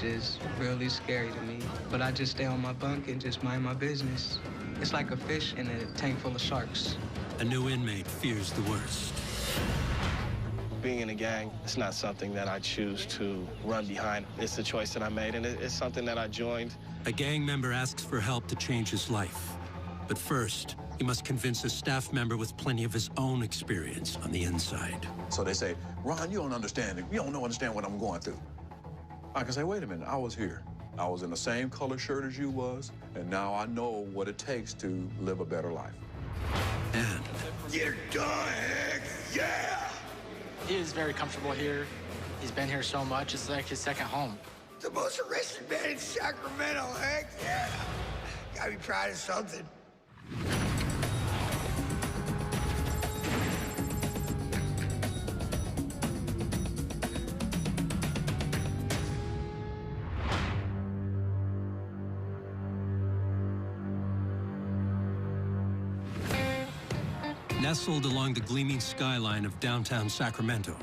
which is really scary to me. But I just stay on my bunk and just mind my business. It's like a fish in a tank full of sharks. A new inmate fears the worst. Being in a gang, it's not something that I choose to run behind. It's a choice that I made, and it's something that I joined. A gang member asks for help to change his life. But first, he must convince a staff member with plenty of his own experience on the inside. So they say, Ron, you don't understand it. You don't understand what I'm going through. I can say, wait a minute, I was here. I was in the same color shirt as you was, and now I know what it takes to live a better life. And get her done, heck yeah! He is very comfortable here. He's been here so much, it's like his second home. The most arrested man in Sacramento, heck yeah! Gotta be proud of something. nestled along the gleaming skyline of downtown Sacramento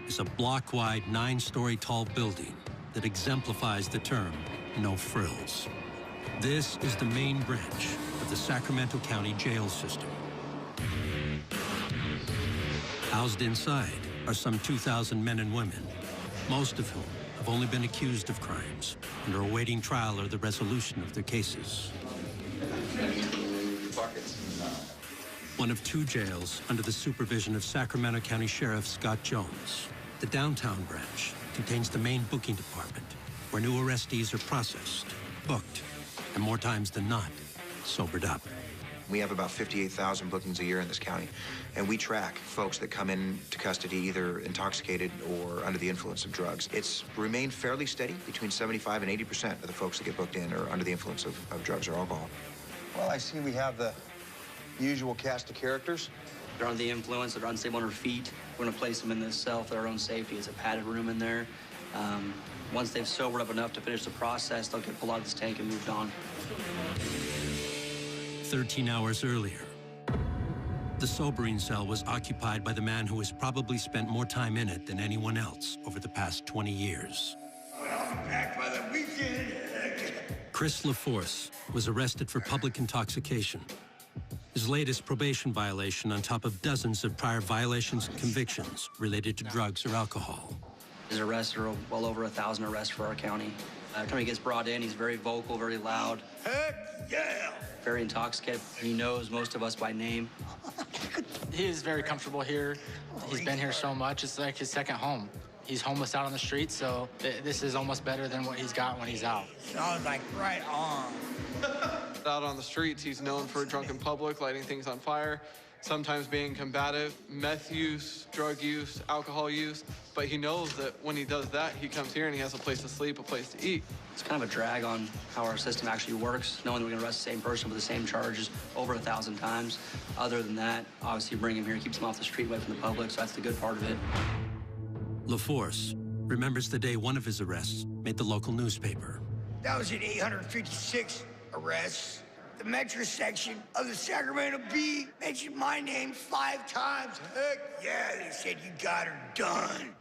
is a block-wide, 9-story tall building that exemplifies the term, no frills. This is the main branch of the Sacramento County jail system. Housed inside are some 2,000 men and women, most of whom have only been accused of crimes and are awaiting trial or the resolution of their cases. One of 2 jails under the supervision of Sacramento County Sheriff Scott Jones. The downtown branch contains the main booking department, where new arrestees are processed, booked, and more times than not, sobered up. We have about 58,000 bookings a year in this county, and we track folks that come into custody either intoxicated or under the influence of drugs. It's remained fairly steady. Between 75 and 80% of the folks that get booked in are under the influence of drugs or alcohol. Well, I see we have the usual cast of characters. They're under the influence, they're unstable on their feet. We're gonna place them in this cell for their own safety. It's a padded room in there. Once they've sobered up enough to finish the process, they'll get pulled out of this tank and moved on. 13 hours earlier, the sobering cell was occupied by the man who has probably spent more time in it than anyone else over the past 20 years. I'll be back by the weekend. Chris LaForce was arrested for public intoxication. His latest probation violation on top of dozens of prior violations and convictions related to drugs or alcohol. His arrests are well over 1,000 arrests for our county. Every time he gets brought in, he's very vocal, very loud. Heck yeah! Very intoxicated. He knows most of us by name. He is very comfortable here. He's been here so much, it's like his second home. He's homeless out on the streets, so this is almost better than what he's got when he's out. Sounds like right on. Out on the streets, he's known for drunken public, lighting things on fire, sometimes being combative, meth use, drug use, alcohol use. But he knows that when he does that, he comes here and he has a place to sleep, a place to eat. It's kind of a drag on how our system actually works, knowing that we're going to arrest the same person with the same charges over 1,000 times. Other than that, obviously bring him here, keeps him off the street, away from the public, so that's the good part of it. LaForce remembers the day one of his arrests made the local newspaper. That was in 856 arrests. The Metro section of the Sacramento Bee mentioned my name 5 times. Heck yeah, they said you got her done.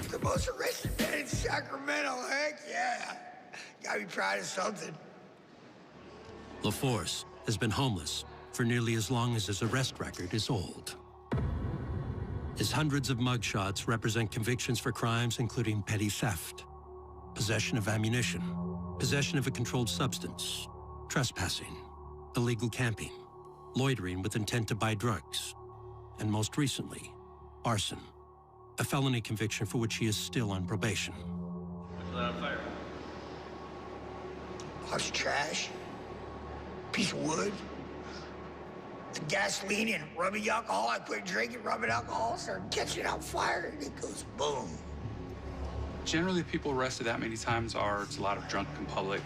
The most arrested man in Sacramento, heck yeah. Gotta be proud of something. LaForce has been homeless for nearly as long as his arrest record is old. His hundreds of mugshots represent convictions for crimes including petty theft, possession of ammunition, possession of a controlled substance, trespassing, illegal camping, loitering with intent to buy drugs, and most recently, arson, a felony conviction for which he is still on probation. House trash, piece of wood, the gasoline and rubbing alcohol. I quit drinking rubbing alcohol, started catching on fire, and it goes boom. Generally, people arrested that many times it's a lot of drunken public.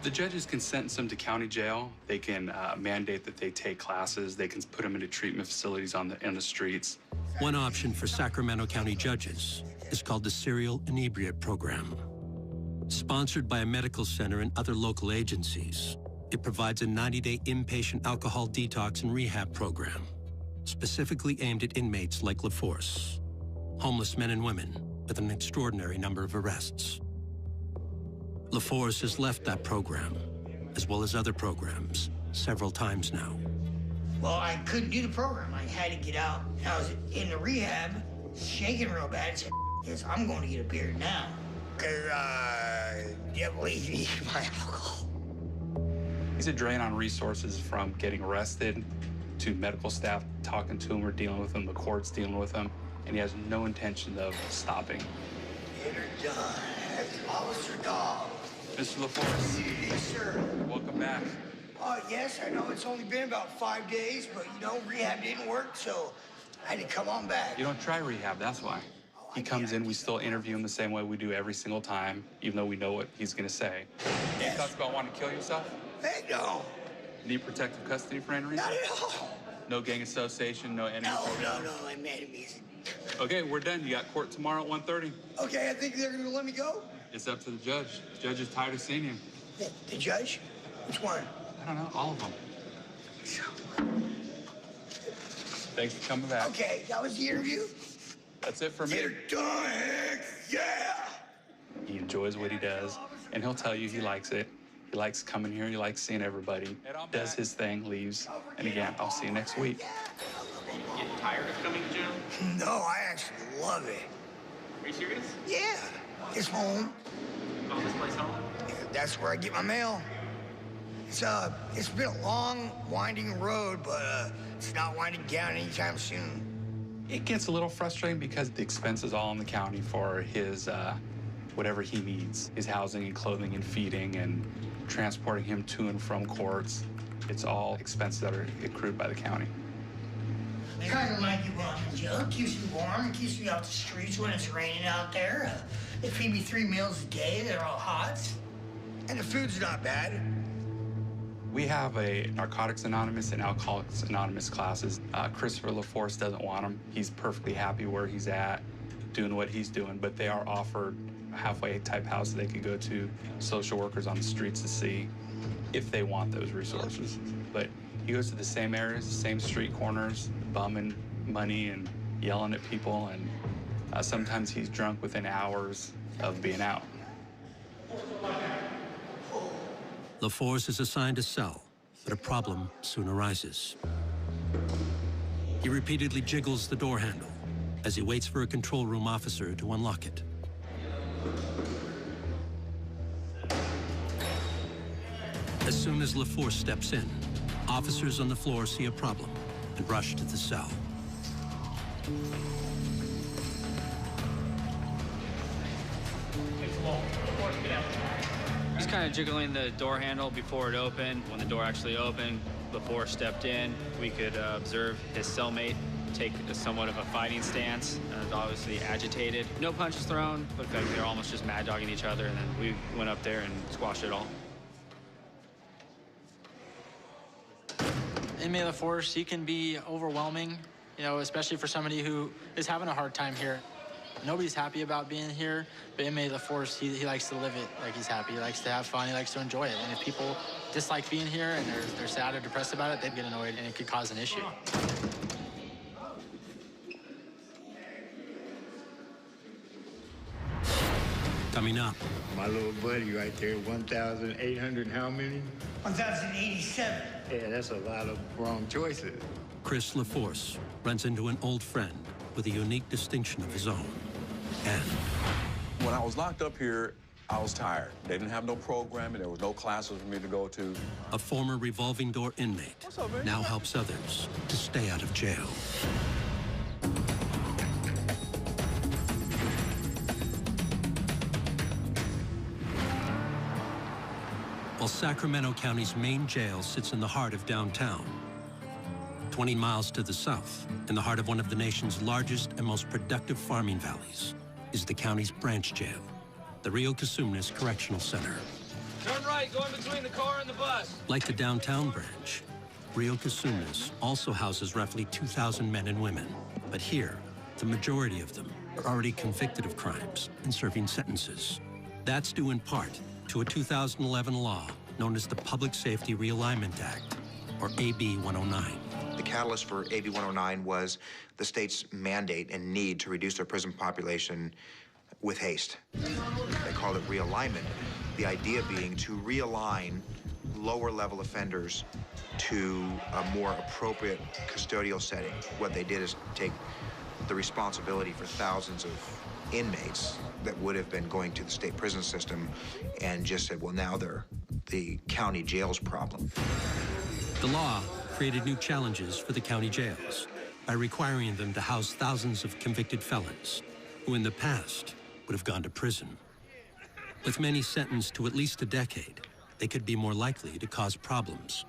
The judges can sentence them to county jail. They can mandate that they take classes. They can put them into treatment facilities on the streets. One option for Sacramento County judges is called the Serial Inebriate Program. Sponsored by a medical center and other local agencies, It provides a 90-day inpatient alcohol detox and rehab program, specifically aimed at inmates like LaForce, homeless men and women with an extraordinary number of arrests. LaForce has left that program, as well as other programs, several times now. Well, I couldn't do the program. I had to get out. I was in the rehab, shaking real bad. I said, yes, I'm going to get a beard now. Because I can't believe you need my alcohol. He's a drain on resources, from getting arrested to medical staff talking to him or dealing with him, the courts dealing with him, and he has no intention of stopping. Get her done. That's Officer Dog. Mr. LaForce. Yes, sir. Welcome back. Yes, I know it's only been about 5 days, but, you know, rehab didn't work, so I had to come on back. You don't try rehab, that's why. He comes in, we still interview him the same way we do every single time, even though we know what he's going to say. Yes. Thoughts about wanting to kill yourself? Heck no. Need protective custody for any reason? Not at all. No gang association, no enemies? No, I'm enemies. Okay, we're done. You got court tomorrow at 1:30. Okay, I think they're going to let me go. It's up to the judge. The judge is tired of seeing you. The judge? Which one? I don't know, all of them. Thanks for coming back. Okay, that was the interview? That's it for me. Get her done, heck yeah! He enjoys what he does, and he'll tell you he likes it. He likes coming here, he likes seeing everybody, does his thing, leaves, and again, I'll see you next week. Getting tired of coming to jail? No, I actually love it. Are you serious? Yeah, it's home. Oh, this place home? Yeah, that's where I get my mail. It's been a long, winding road, but it's not winding down anytime soon. It gets a little frustrating because the expense is all on the county for his, whatever he needs, his housing and clothing and feeding and transporting him to and from courts. It's all expenses that are accrued by the county. Kind of like you want in jail. It keeps me warm. It keeps me off the streets when it's raining out there. They feed me 3 meals a day. They're all hot. And the food's not bad. We have a Narcotics Anonymous and Alcoholics Anonymous classes. Christopher LaForce doesn't want them. He's perfectly happy where he's at, doing what he's doing, but they are offered a halfway type house that they could go to, social workers on the streets to see if they want those resources. But he goes to the same areas, the same street corners, bumming money and yelling at people, and sometimes he's drunk within hours of being out. LaForce is assigned a cell, but a problem soon arises. He repeatedly jiggles the door handle as he waits for a control room officer to unlock it. As soon as LaForce steps in, officers on the floor see a problem and rush to the cell. He's kind of jiggling the door handle before it opened. When the door actually opened, LaForce stepped in. We could observe his cellmate take somewhat of a fighting stance, obviously agitated. No punches thrown, looked like they were almost just mad dogging each other, and then we went up there and squashed it all. Inmate LaForce, he can be overwhelming, you know, especially for somebody who is having a hard time here. Nobody's happy about being here, but inmate LaForce, he likes to live it like he's happy. He likes to have fun. He likes to enjoy it. And if people dislike being here and they're sad or depressed about it, they'd get annoyed, and it could cause an issue. Coming up. My little buddy right there, 1,800 how many? 1,087. Yeah, that's a lot of wrong choices. Chris LaForce runs into an old friend with a unique distinction of his own. And when I was locked up here, I was tired. They didn't have no programming. There was no classes for me to go to. a former revolving door inmate now helps others to stay out of jail. While Sacramento County's main jail sits in the heart of downtown, 20 miles to the south, in the heart of one of the nation's largest and most productive farming valleys, is the county's branch jail, the Rio Cosumnes Correctional Center. Turn right, go in between the car and the bus. Like the downtown branch, Rio Cosumnes also houses roughly 2,000 men and women. But here, the majority of them are already convicted of crimes and serving sentences. That's due in part to a 2011 law known as the Public Safety Realignment Act, or AB 109. The catalyst for AB 109 was the state's mandate and need to reduce their prison population with haste. They called it realignment, the idea being to realign lower-level offenders to a more appropriate custodial setting. What they did is take the responsibility for thousands of inmates that would have been going to the state prison system and just said, well, now they're the county jail's problem. The law created new challenges for the county jails by requiring them to house thousands of convicted felons who in the past would have gone to prison. With many sentenced to at least a decade, they could be more likely to cause problems.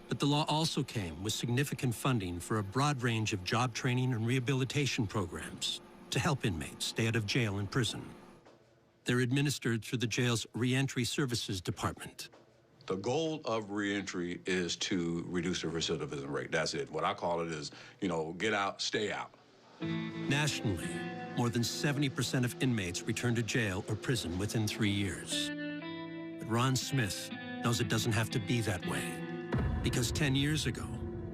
But the law also came with significant funding for a broad range of job training and rehabilitation programs to help inmates stay out of jail and prison. They're administered through the jail's Reentry Services Department. The goal of reentry is to reduce the recidivism rate. That's it. What I call it is, get out, stay out. Nationally, more than 70% of inmates return to jail or prison within 3 years. But Ron Smith knows it doesn't have to be that way, because 10 years ago,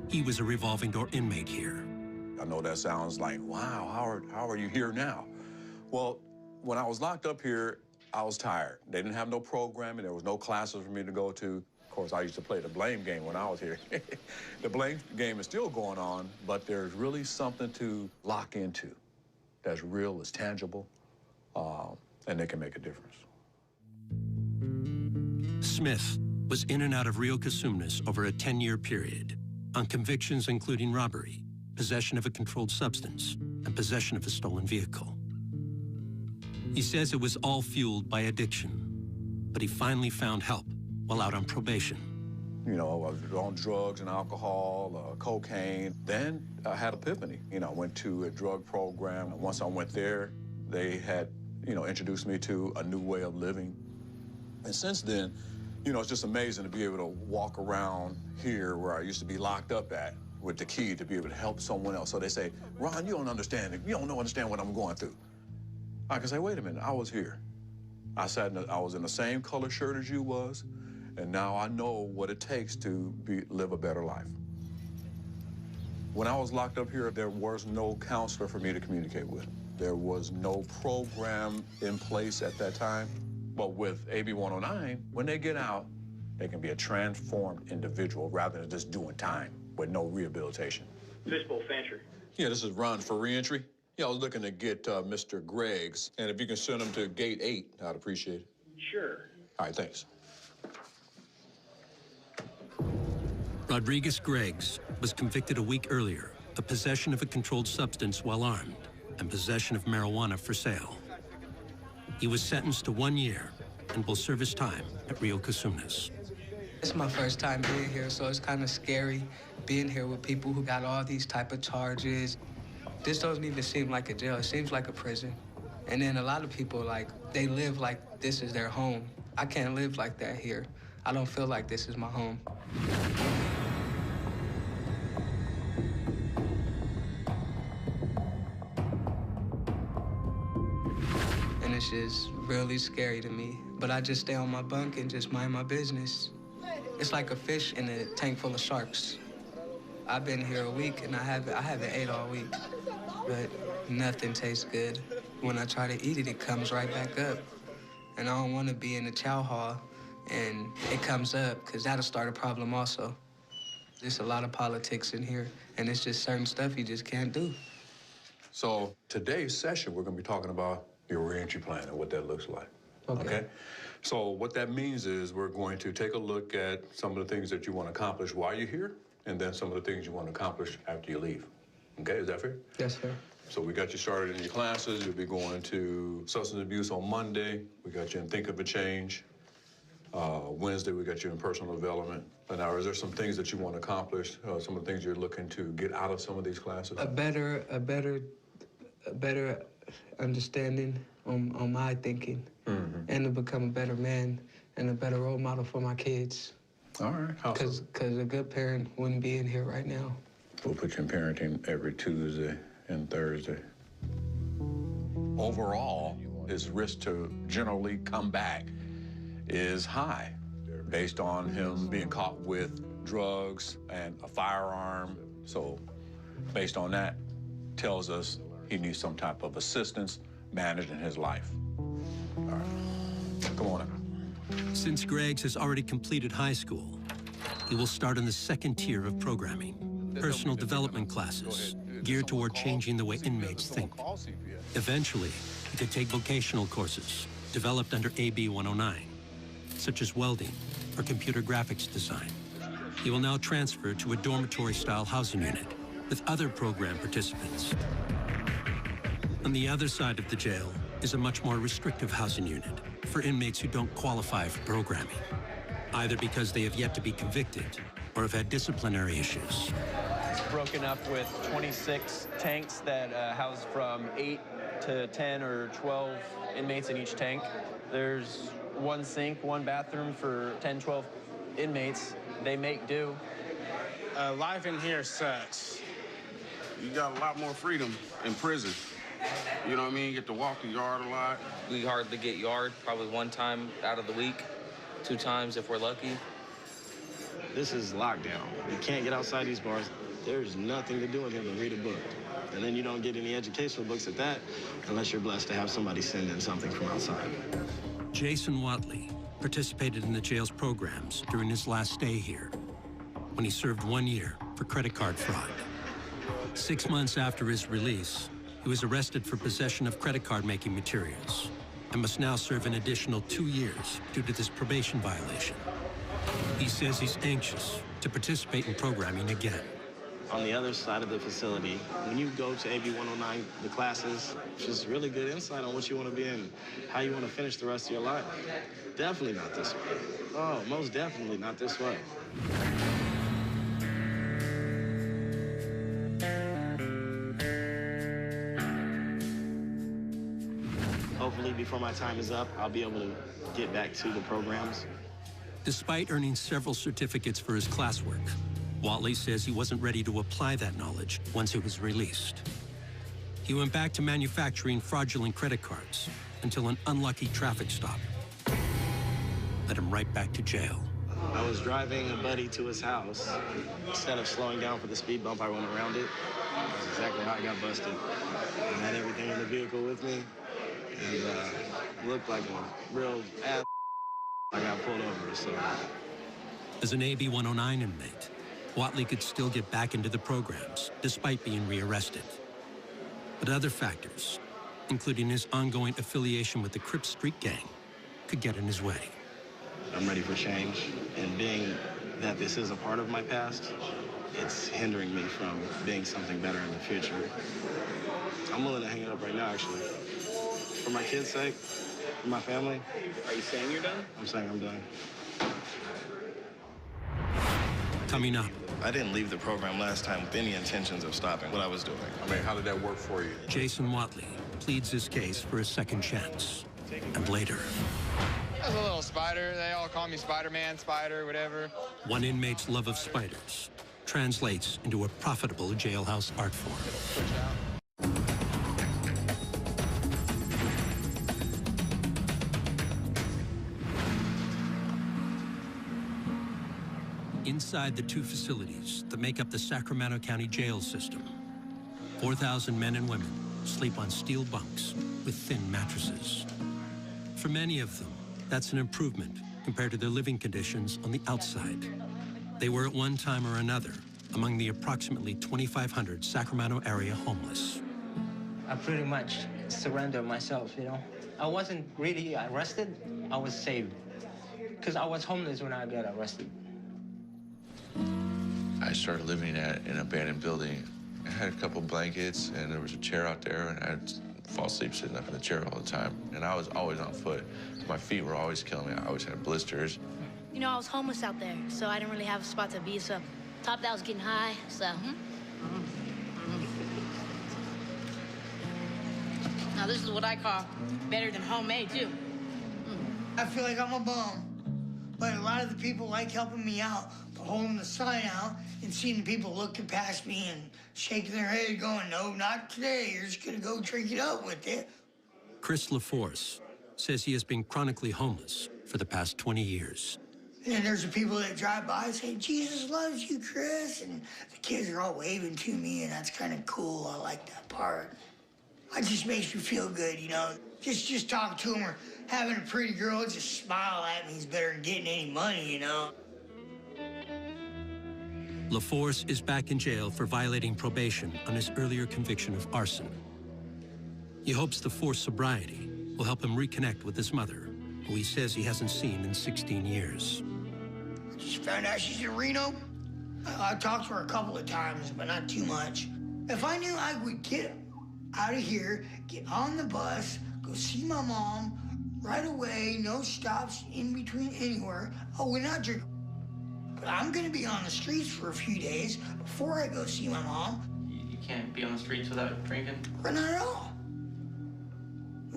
he was a revolving door inmate here. I know that sounds like, wow, how are you here now? Well, when I was locked up here, I was tired. They didn't have no programming. There was no classes for me to go to. Of course, I used to play the blame game when I was here. The blame game is still going on, but there's really something to lock into that's real, is tangible, and they can make a difference. Smith was in and out of Rio Cosumnes over a 10-year period on convictions including robbery, possession of a controlled substance, and possession of a stolen vehicle. He says it was all fueled by addiction, but he finally found help while out on probation. I was on drugs and alcohol, cocaine. Then I had epiphany. I went to a drug program. Once I went there, they had, introduced me to a new way of living. And since then, it's just amazing to be able to walk around here where I used to be locked up at with the key to be able to help someone else. So they say, Ron, you don't understand it. You don't understand what I'm going through. I can say, wait a minute, I was here. I was in the same color shirt as you was, and now I know what it takes to live a better life. When I was locked up here, there was no counselor for me to communicate with. There was no program in place at that time. But with AB 109, when they get out, they can be a transformed individual rather than just doing time with no rehabilitation. Fishbowl Fancher. Yeah, this is Ron for reentry. Yeah, I was looking to get Mr. Greggs, and if you can send him to gate 8, I'd appreciate it. Sure. All right, thanks. Rodriguez Greggs was convicted a week earlier of possession of a controlled substance while armed and possession of marijuana for sale. He was sentenced to 1 year and will serve his time at Rio Cosumnes. It's my first time being here, so it's kind of scary being here with people who got all these type of charges. This doesn't even seem like a jail. It seems like a prison. And then a lot of people, they live like this is their home. I can't live like that here. I don't feel like this is my home. And it's just really scary to me. But I just stay on my bunk and just mind my business. It's like a fish in a tank full of sharks. I've been here a week and I haven't ate all week, but nothing tastes good. When I try to eat it, it comes right back up. And I don't want to be in the chow hall and it comes up, because that'll start a problem also. There's a lot of politics in here, and it's just certain stuff you just can't do. So today's session, we're going to be talking about your reentry plan and what that looks like. Okay? So what that means is we're going to take a look at some of the things that you want to accomplish while you're here, and then some of the things you want to accomplish after you leave. Okay, is that fair? Yes, sir. So we got you started in your classes. You'll be going to substance abuse on Monday. We got you in Think of a Change. Wednesday, we got you in personal development. And now, is there some things that you want to accomplish? Some of the things you're looking to get out of some of these classes? A better understanding on my thinking, and to become a better man and a better role model for my kids. All right. Because a good parent wouldn't be in here right now. We'll put you in parenting every Tuesday and Thursday. Overall, his risk to generally come back is high. based on him being caught with drugs and a firearm. So based on that, tells us he needs some type of assistance managing his life. All right, come on up. Since Greggs has already completed high school, he will start in the second tier of programming, personal development classes geared toward changing the way inmates think. Eventually, he could take vocational courses developed under AB 109, such as welding or computer graphics design. He will now transfer to a dormitory-style housing unit with other program participants. On the other side of the jail is a much more restrictive housing unit for inmates who don't qualify for programming, either because they have yet to be convicted or have had disciplinary issues. It's broken up with 26 tanks that house from 8 to 10 or 12 inmates in each tank. There's one sink, one bathroom for 10, 12 inmates. They make do. Life in here sucks. You got a lot more freedom in prison. You know what I mean? You get to walk the yard a lot. We hardly get yard, probably one time out of the week, 2 times if we're lucky. This is lockdown. You can't get outside these bars. There's nothing to do in here but read a book. And then you don't get any educational books at that unless you're blessed to have somebody send in something from outside. Jason Watley participated in the jail's programs during his last stay here, when he served 1 year for credit card fraud. 6 months after his release, he was arrested for possession of credit card making materials and must now serve an additional 2 years due to this probation violation. He says he's anxious to participate in programming again. On the other side of the facility, when you go to AB 109, the classes, just really good insight on what you want to be in, how you want to finish the rest of your life. Definitely not this way. Oh, most definitely not this way. Hopefully, before my time is up, I'll be able to get back to the programs. Despite earning several certificates for his classwork, Watley says he wasn't ready to apply that knowledge once he was released. He went back to manufacturing fraudulent credit cards until an unlucky traffic stop led him right back to jail. I was driving a buddy to his house. Instead of slowing down for the speed bump, I went around it. That's exactly how I got busted. I had everything in the vehicle with me, and looked like a real ass. I got pulled over, so. As an AB 109 inmate, Watley could still get back into the programs despite being rearrested. But other factors, including his ongoing affiliation with the Crips street gang, could get in his way. I'm ready for change, and being that this is a part of my past, it's hindering me from being something better in the future. I'm willing to hang it up right now, actually. For my kids' sake, for my family. Are you saying you're done? I'm saying I'm done. Coming up. I didn't leave the program last time with any intentions of stopping what I was doing. I mean, how did that work for you? Jason Watley pleads his case for a second chance. And later. I was a little spider. They all call me Spider-Man, Spider, whatever. One inmate's love of spiders translates into a profitable jailhouse art form. Inside the 2 facilities that make up the Sacramento County jail system, 4,000 men and women sleep on steel bunks with thin mattresses. For many of them, that's an improvement compared to their living conditions on the outside. They were at one time or another among the approximately 2,500 Sacramento area homeless. I pretty much surrendered myself, you know. I wasn't really arrested, I was saved. Because I was homeless when I got arrested. I started living at an abandoned building. I had a couple blankets, and there was a chair out there, and I'd fall asleep sitting up in the chair all the time. And I was always on foot. My feet were always killing me. I always had blisters. You know, I was homeless out there, so I didn't really have a spot to be, so top that was getting high, so. Now, this is what I call better than homemade, too. I feel like I'm a bum, but a lot of the people like helping me out, holding the sign out and seeing the people looking past me and shaking their head going, no, not today. You're just going to go drink it up with it. Chris LaForce says he has been chronically homeless for the past 20 years. And then there's the people that drive by and say, Jesus loves you, Chris. And the kids are all waving to me, and that's kind of cool. I like that part. It just makes me feel good, you know. Just talking to them or having a pretty girl just smile at me is better than getting any money, you know. LaForce is back in jail for violating probation on his earlier conviction of arson. He hopes the forced sobriety will help him reconnect with his mother, who he says he hasn't seen in 16 years. I just found out she's in Reno. I talked to her a couple of times, but not too much. If I knew I would get out of here, get on the bus, go see my mom right away, no stops in between anywhere, I would not drink. But I'm gonna be on the streets for a few days before I go see my mom. You can't be on the streets without drinking? But not at all.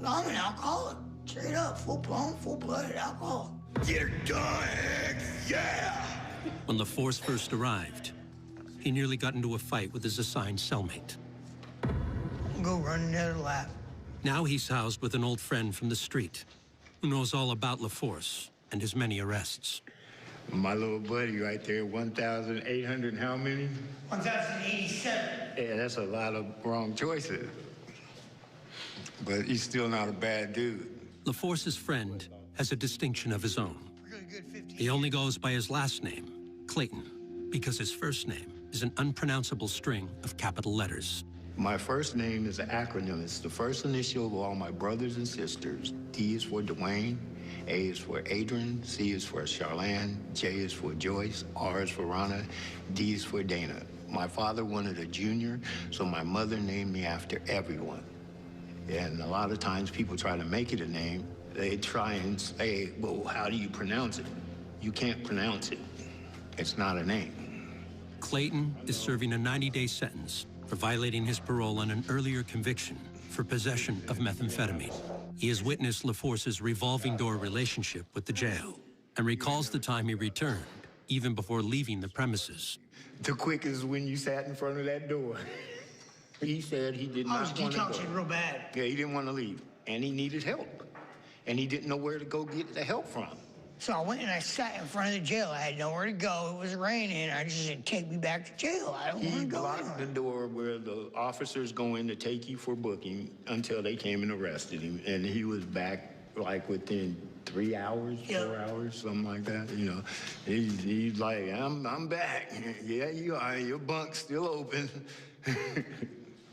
I'm an alcoholic, straight up, full-blown, full-blooded alcoholic. Get her done, yeah! When LaForce first arrived, he nearly got into a fight with his assigned cellmate. Go run another lap. Now he's housed with an old friend from the street who knows all about LaForce and his many arrests. My little buddy right there, 1,800 and how many? 1,087. Yeah, that's a lot of wrong choices. But he's still not a bad dude. LaForce's friend has a distinction of his own. He only goes by his last name, Clayton, because his first name is an unpronounceable string of capital letters. My first name is an acronym. It's the first initial of all my brothers and sisters. D is for Dwayne, A is for Adrian, C is for Charlene, J is for Joyce, R is for Rana, D is for Dana. My father wanted a junior, so my mother named me after everyone. And a lot of times people try to make it a name. They try and say, well, how do you pronounce it? You can't pronounce it. It's not a name. Clayton is serving a 90-day sentence for violating his parole on an earlier conviction for possession of methamphetamine. He has witnessed LaForce's revolving door relationship with the jail and recalls the time he returned, even before leaving the premises. The quickest is when you sat in front of that door. He said he did not want to go. I was detoxing real bad. Yeah, he didn't want to leave, and he needed help. And he didn't know where to go get the help from. So I went and I sat in front of the jail. I had nowhere to go. It was raining. I just said, take me back to jail. I don't want to go. He blocked the door where the officers go in to take you for booking until they came and arrested him. And he was back, like, within 3 hours, 4 hours, something like that, you know. He's like, I'm back. Yeah, you are. Your bunk's still open.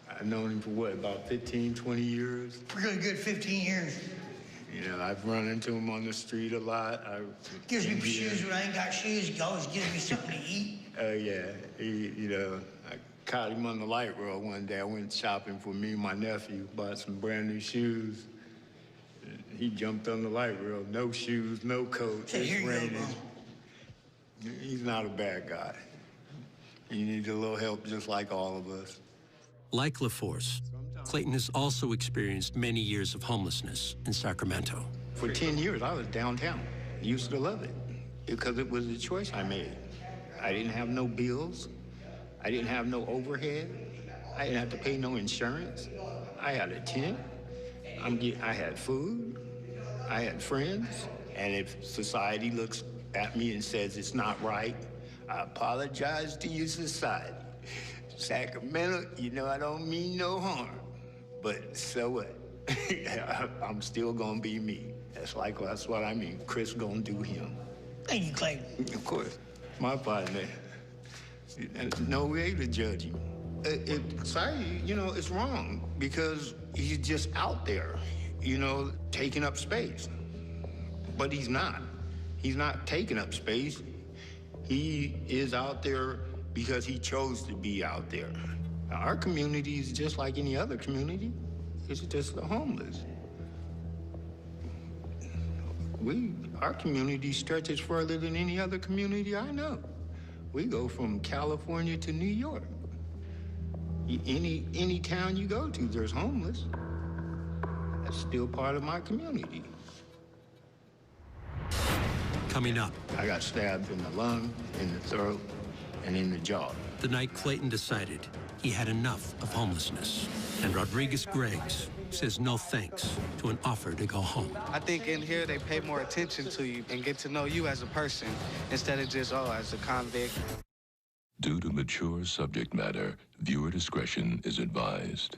I've known him for, what, about 15, 20 years? Really good 15 years. You know, I've run into him on the street a lot. Gives me shoes when I ain't got shoes. He always gives me something to eat. Yeah. You know, I caught him on the light rail one day. I went shopping for me and my nephew, bought some brand new shoes. He jumped on the light rail, no shoes, no coat, Say, it's raining. He's not a bad guy. He needs a little help just like all of us. Like LaForce, Clayton has also experienced many years of homelessness in Sacramento. For 10 years, I was downtown. Used to love it because it was a choice I made. I didn't have no bills. I didn't have no overhead. I didn't have to pay no insurance. I had a tent. I had food. I had friends. And if society looks at me and says it's not right, I apologize to you, society. Sacramento, you know I don't mean no harm. But so what? I'm still gonna be me. That's what I mean. Chris gonna do him. Thank you, Clayton. Of course. My partner. No way to judge him. Sorry, you know, it's wrong because he's just out there, you know, taking up space. But he's not. He's not taking up space. He is out there because he chose to be out there. Our community is just like any other community. It's just the homeless. Our community stretches further than any other community I know. We go from California to New York. Any town you go to, there's homeless. That's still part of my community. Coming up. I got stabbed in the lung, in the throat, and in the jaw. The night Clayton decided he had enough of homelessness. And Rodriguez Greggs says no thanks to an offer to go home. I think in here they pay more attention to you and get to know you as a person instead of just, oh, as a convict. Due to mature subject matter, viewer discretion is advised.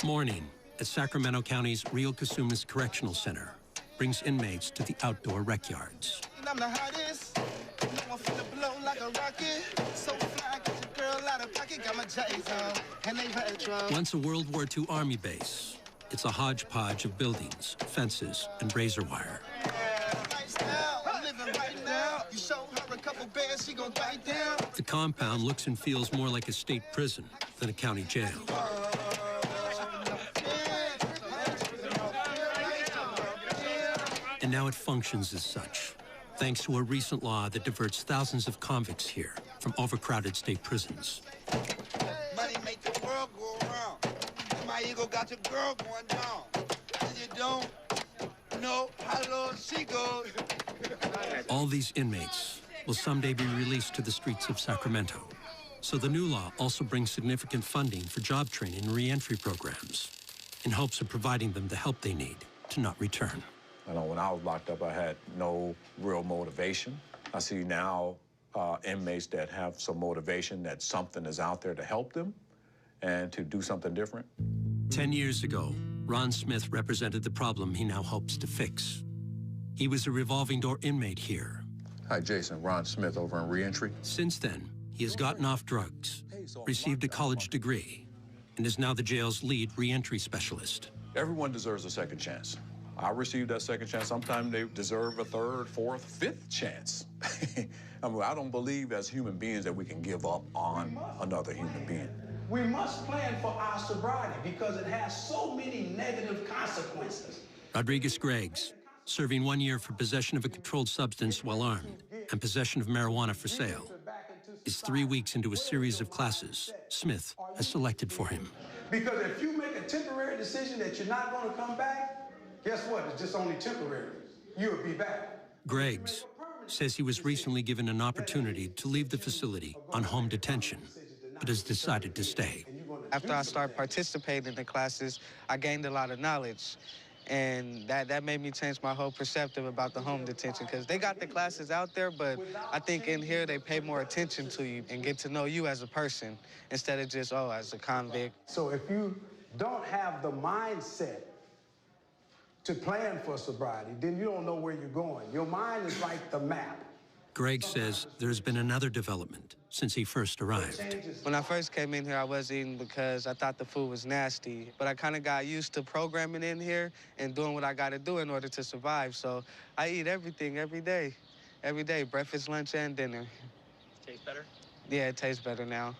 Morning at Sacramento County's Rio Casumas Correctional Center brings inmates to the outdoor rec yards. I'm the hottest. I'm finna blow like a rocket. So fly, get your girl out of pocket. Got my J's on, and they retro. Once a World War II Army base, it's a hodgepodge of buildings, fences, and razor wire. I'm living right now. You show her a couple bands, she gon' bite down. The compound looks and feels more like a state prison than a county jail. And now it functions as such, thanks to a recent law that diverts thousands of convicts here from overcrowded state prisons. Money make the world go around. My ego got your girl going down. And you don't know how low she goes. All these inmates will someday be released to the streets of Sacramento. So the new law also brings significant funding for job training and reentry programs in hopes of providing them the help they need to not return. You know, when I was locked up, I had no real motivation. I see now inmates that have some motivation, that something is out there to help them and to do something different. 10 years ago, Ron Smith represented the problem he now hopes to fix. He was a revolving door inmate here. Hi, Jason. Ron Smith over in reentry. Since then, he has gotten off drugs, received a college degree, and is now the jail's lead reentry specialist. Everyone deserves a second chance. I received that second chance. Sometimes they deserve a third, fourth, fifth chance. I mean, I don't believe as human beings that we can give up on another human being. We must plan for our sobriety because it has so many negative consequences. Rodriguez Greggs, serving 1 year for possession of a controlled substance while armed and possession of marijuana for sale, is 3 weeks into a series of classes Smith has selected for him. Because if you make a temporary decision that you're not going to come back, guess what? It's just only temporary. You'll be back. Greggs says he was recently given an opportunity to leave the facility on home detention, but has decided to stay. After I started participating in the classes, I gained a lot of knowledge. And that made me change my whole perspective about the home detention, because they got the classes out there, but I think in here they pay more attention to you and get to know you as a person instead of just, oh, as a convict. So if you don't have the mindset to plan for sobriety, then you don't know where you're going. Your mind is like the map. Greg says there's been another development since he first arrived. When I first came in here, I was eating because I thought the food was nasty. But I kind of got used to programming in here and doing what I got to do in order to survive. So I eat everything every day. Every day, breakfast, lunch, and dinner. Tastes better? Yeah, it tastes better now.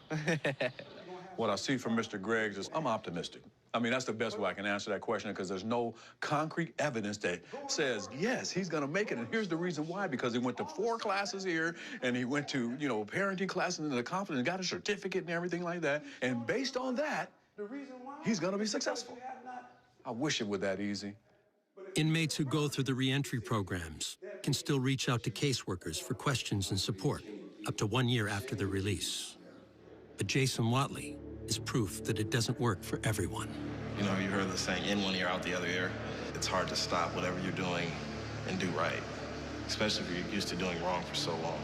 What I see from Mr. Greggs is I'm optimistic. I mean, that's the best way I can answer that question, because there's no concrete evidence that says, yes, he's going to make it. And here's the reason why, because he went to 4 classes here, and he went to, parenting classes and the confidence, got a certificate and everything like that. And based on that, he's going to be successful. I wish it were that easy. Inmates who go through the reentry programs can still reach out to caseworkers for questions and support up to 1 year after their release. But Jason Watley is proof that it doesn't work for everyone. You know, you heard the saying, in one ear, out the other ear. It's hard to stop whatever you're doing and do right, especially if you're used to doing wrong for so long.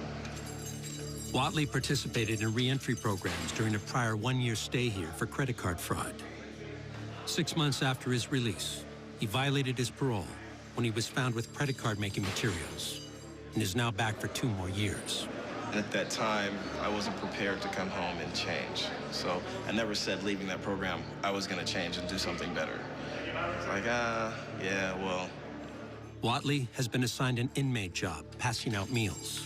Watley participated in reentry programs during a prior 1 year stay here for credit card fraud. 6 months after his release, he violated his parole when he was found with credit card making materials and is now back for 2 more years. And at that time, I wasn't prepared to come home and change. So I never said leaving that program, I was going to change and do something better. It's like, yeah, well. Watley has been assigned an inmate job, passing out meals.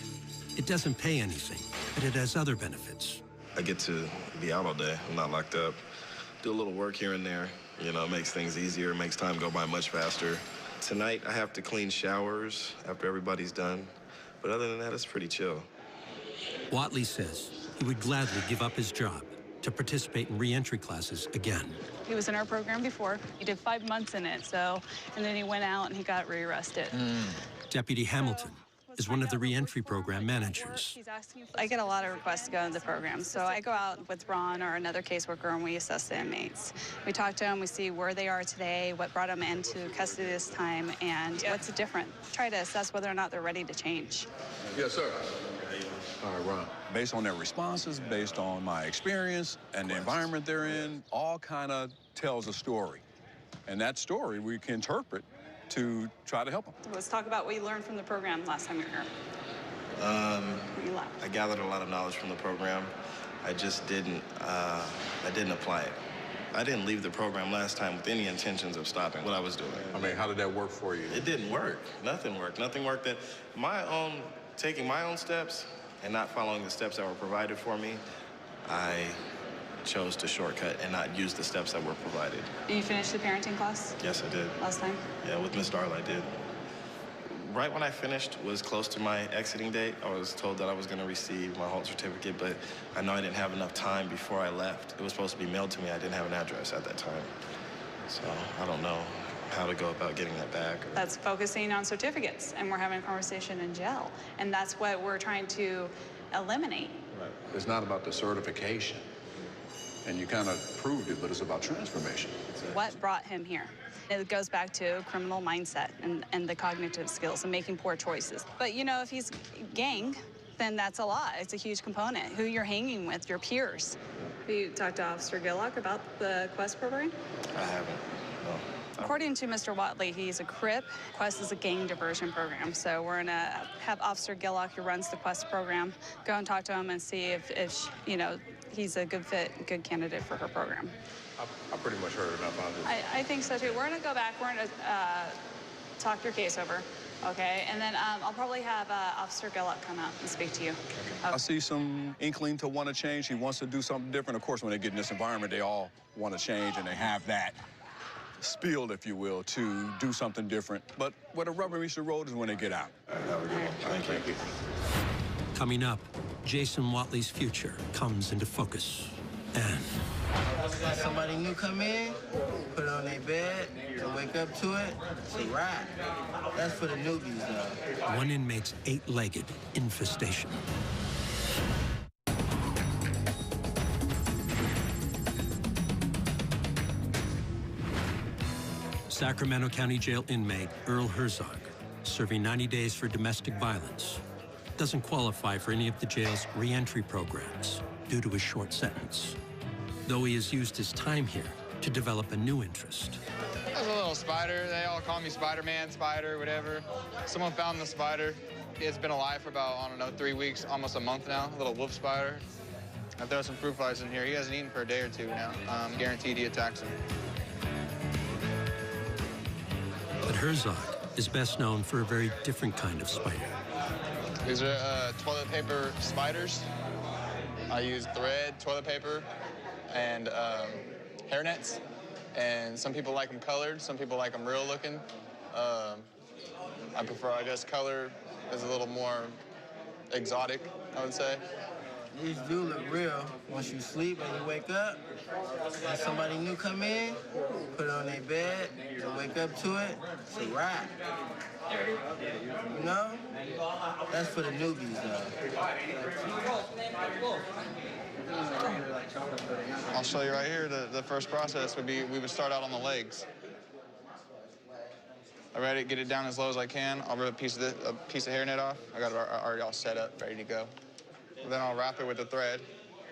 It doesn't pay anything, but it has other benefits. I get to be out all day. I'm not locked up. Do a little work here and there. You know, it makes things easier, makes time go by much faster. Tonight, I have to clean showers after everybody's done. But other than that, it's pretty chill. Watley says he would gladly give up his job to participate in re-entry classes again. He was in our program before. He did 5 months in it, and then he went out and he got rearrested. Deputy Hamilton is one of the re-entry program managers. I get a lot of requests to go into the program, so I go out with Ron or another caseworker and we assess the inmates. We talk to them, we see where they are today, what brought them into custody this time, and what's different. Try to assess whether or not they're ready to change. Yes, sir. All right, Ron. Based on their responses, based on my experience and the environment they're in, all kind of tells a story. And that story we can interpret to try to help them. Let's talk about what you learned from the program last time you were here. I gathered a lot of knowledge from the program. I just didn't apply it. I didn't leave the program last time with any intentions of stopping what I was doing. I mean, how did that work for you? It didn't work. Nothing worked. Nothing worked. Taking my own steps and not following the steps that were provided for me, I chose to shortcut and not use the steps that were provided. You finished the parenting class? Yes, I did. Last time? Yeah, with Miss Darla, I did. Right when I finished was close to my exiting date. I was told that I was going to receive my Halt certificate, but I know I didn't have enough time before I left. It was supposed to be mailed to me. I didn't have an address at that time. So I don't know how to go about getting that back. That's focusing on certificates, and we're having a conversation in jail. And that's what we're trying to eliminate. Right. It's not about the certification. And you kind of proved it, but it's about transformation. What brought him here? It goes back to criminal mindset and the cognitive skills and making poor choices. But, you know, if he's gang, then that's a lot. It's a huge component. Who you're hanging with, your peers. Have you talked to Officer Gillock about the Quest program? I haven't, no. According to Mr. Watley, he's a Crip. Quest is a gang diversion program. So we're gonna have Officer Gillock, who runs the Quest program, go and talk to him and see if you know, he's a good fit, good candidate for her program. I pretty much heard enough on this. I think so, too. We're going to go back. We're going to talk your case over, okay? And then I'll probably have Officer Gillock come out and speak to you. I see some inkling to want to change. He wants to do something different. Of course, when they get in this environment, they all want to change, and they have that spiel, if you will, to do something different. But where the rubber meets the road is when they get out. Thank you. Coming up, Jason Watley's future comes into focus. And somebody new come in, put it on their bed, and wake up to it, it's a wrap. That's for the newbies, though. one inmate's 8-legged infestation. Sacramento County Jail inmate Earl Herzog, serving 90 days for domestic violence, doesn't qualify for any of the jail's re-entry programs due to his short sentence, though he has used his time here to develop a new interest. I was a little spider. They all call me Spider-Man, Spider, whatever. Someone found the spider. It's been alive for about, I don't know, 3 weeks, almost a month now, a little wolf spider. I throw some fruit flies in here. He hasn't eaten for a day or two now. Guaranteed he attacks them. But Herzog is best known for a very different kind of spider. These are toilet paper spiders. I use thread, toilet paper, and hair nets. And some people like them colored, some people like them real looking. I prefer, I guess, color is a little more exotic, I would say. These do look real. Once you sleep and you wake up, and somebody new come in, put it on their bed, and wake up to it, it's a wrap. You know? That's for the newbies, though. I'll show you right here. The first process would be, we would start out on the legs. I ready to get it down as low as I can. I'll rip a piece of hairnet off. I got it already all set up, ready to go. Then I'll wrap it with the thread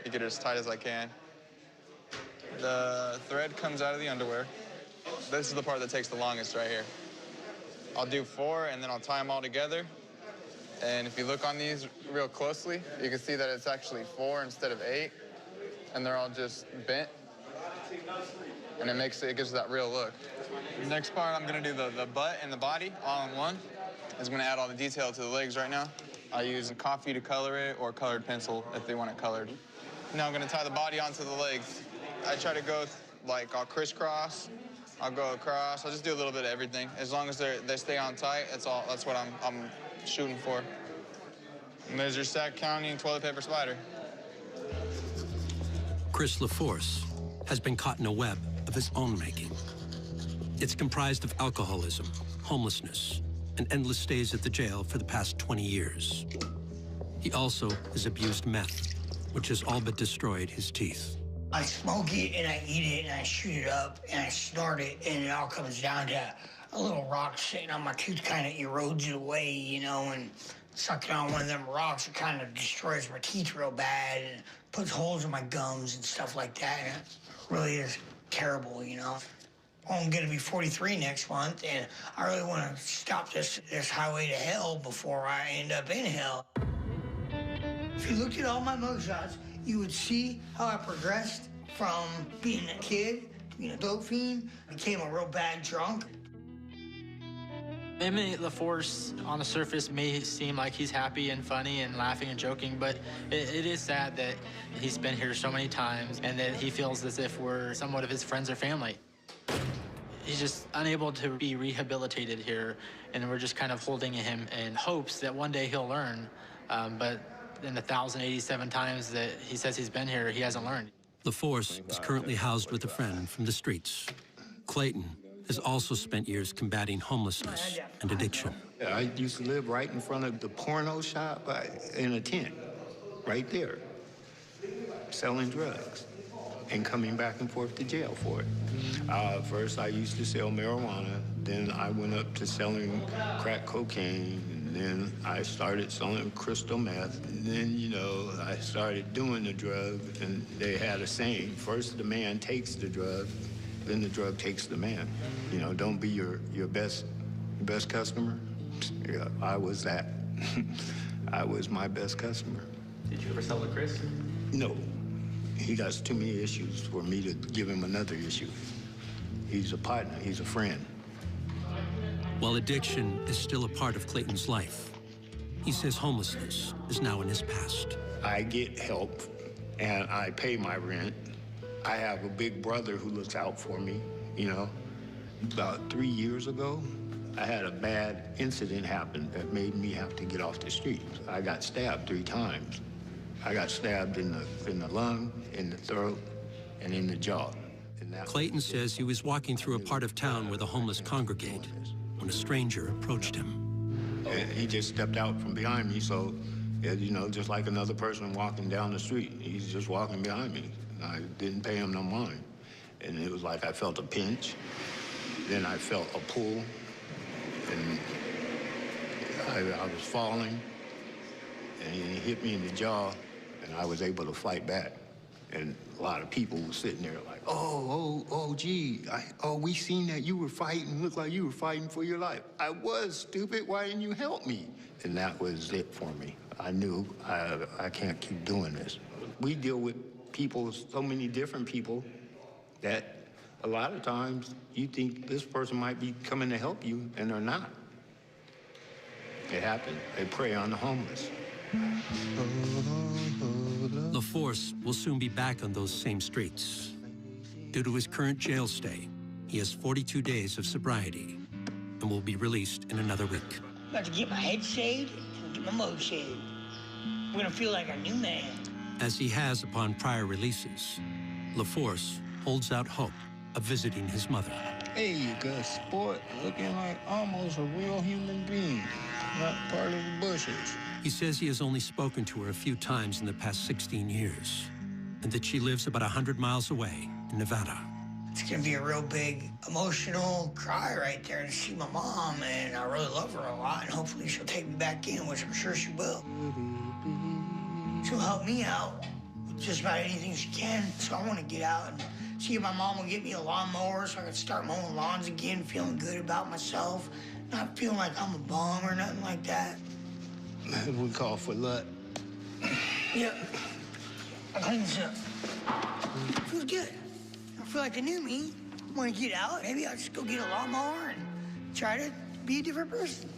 to get it as tight as I can. The thread comes out of the underwear. This is the part that takes the longest right here. I'll do 4, and then I'll tie them all together. And if you look on these real closely, you can see that it's actually 4 instead of 8, and they're all just bent. And it gives that real look. The next part, I'm gonna do the butt and the body all in one. I'm gonna add all the detail to the legs right now. I use coffee to color it, or colored pencil if they want it colored. Now I'm gonna tie the body onto the legs. I try to go, like, I'll crisscross, I'll go across, I'll just do a little bit of everything. As long as they stay on tight, that's what I'm shooting for. And there's your Sac County toilet paper spider. Chris LaForce has been caught in a web of his own making. It's comprised of alcoholism, homelessness, and endless stays at the jail for the past 20 years. He also has abused meth, which has all but destroyed his teeth. I smoke it and I eat it and I shoot it up and I snort it, and it all comes down to a little rock sitting on my tooth, kind of erodes it away, you know, and sucking on one of them rocks, it kind of destroys my teeth real bad and puts holes in my gums and stuff like that. And it really is terrible, you know. I'm gonna be 43 next month, and I really want to stop this highway to hell before I end up in hell. If you looked at all my mugshots, you would see how I progressed from being a kid to being a dope fiend, became a real bad drunk. Inmate LaForce, on the surface, may seem like he's happy and funny and laughing and joking, but it is sad that he's been here so many times and that he feels as if we're somewhat of his friends or family. He's just unable to be rehabilitated here, and we're just kind of holding him in hopes that one day he'll learn, but in the 1,087 times that he says he's been here, he hasn't learned. LaForce is currently housed with a friend from the streets. Clayton has also spent years combating homelessness and addiction. I used to live right in front of the porno shop in a tent, right there, selling drugs and coming back and forth to jail for it. First, I used to sell marijuana. Then I went up to selling crack cocaine. And then I started selling crystal meth. And then, you know, I started doing the drug. And they had a saying, first the man takes the drug, then the drug takes the man. You know, don't be your best customer. Yeah, I was that. I was my best customer. Did you ever sell to Chris? No. He has too many issues for me to give him another issue. He's a partner, he's a friend. While addiction is still a part of Clayton's life, he says homelessness is now in his past. I get help and I pay my rent. I have a big brother who looks out for me, you know. About 3 years ago, I had a bad incident happen that made me have to get off the street. I got stabbed 3 times. I got stabbed in the lung, in the throat, and in the jaw. Clayton says he was walking through a part of town where the homeless congregate when a stranger approached him. And he just stepped out from behind me, so, you know, just like another person walking down the street. He's just walking behind me. I didn't pay him no mind. And it was like I felt a pinch, then I felt a pull, and I was falling, and he hit me in the jaw, and I was able to fight back. And a lot of people were sitting there like, gee, we seen that you were fighting. Looked like you were fighting for your life. I was, stupid. Why didn't you help me? And that was it for me. I knew I can't keep doing this. We deal with people, so many different people, that a lot of times you think this person might be coming to help you, and they're not. It happened. They prey on the homeless. LaForce will soon be back on those same streets. Due to his current jail stay, he has 42 days of sobriety and will be released in another week. I'm about to get my head shaved and get my mug shaved. I'm gonna feel like a new man. As he has upon prior releases, LaForce holds out hope of visiting his mother. Hey, you good sport, looking like almost a real human being, not part of the bushes. He says he has only spoken to her a few times in the past 16 years, and that she lives about 100 miles away in Nevada. It's gonna be a real big emotional cry right there to see my mom, and I really love her a lot, and hopefully she'll take me back in, which I'm sure she will. She'll help me out with just about anything she can, so I want to get out and see if my mom will get me a lawnmower so I can start mowing lawns again, feeling good about myself, not feeling like I'm a bum or nothing like that. We call for luck. Yep. I clean this up. Feels good. I feel like the new me. I want to get out. Maybe I'll just go get a lawnmower and try to be a different person.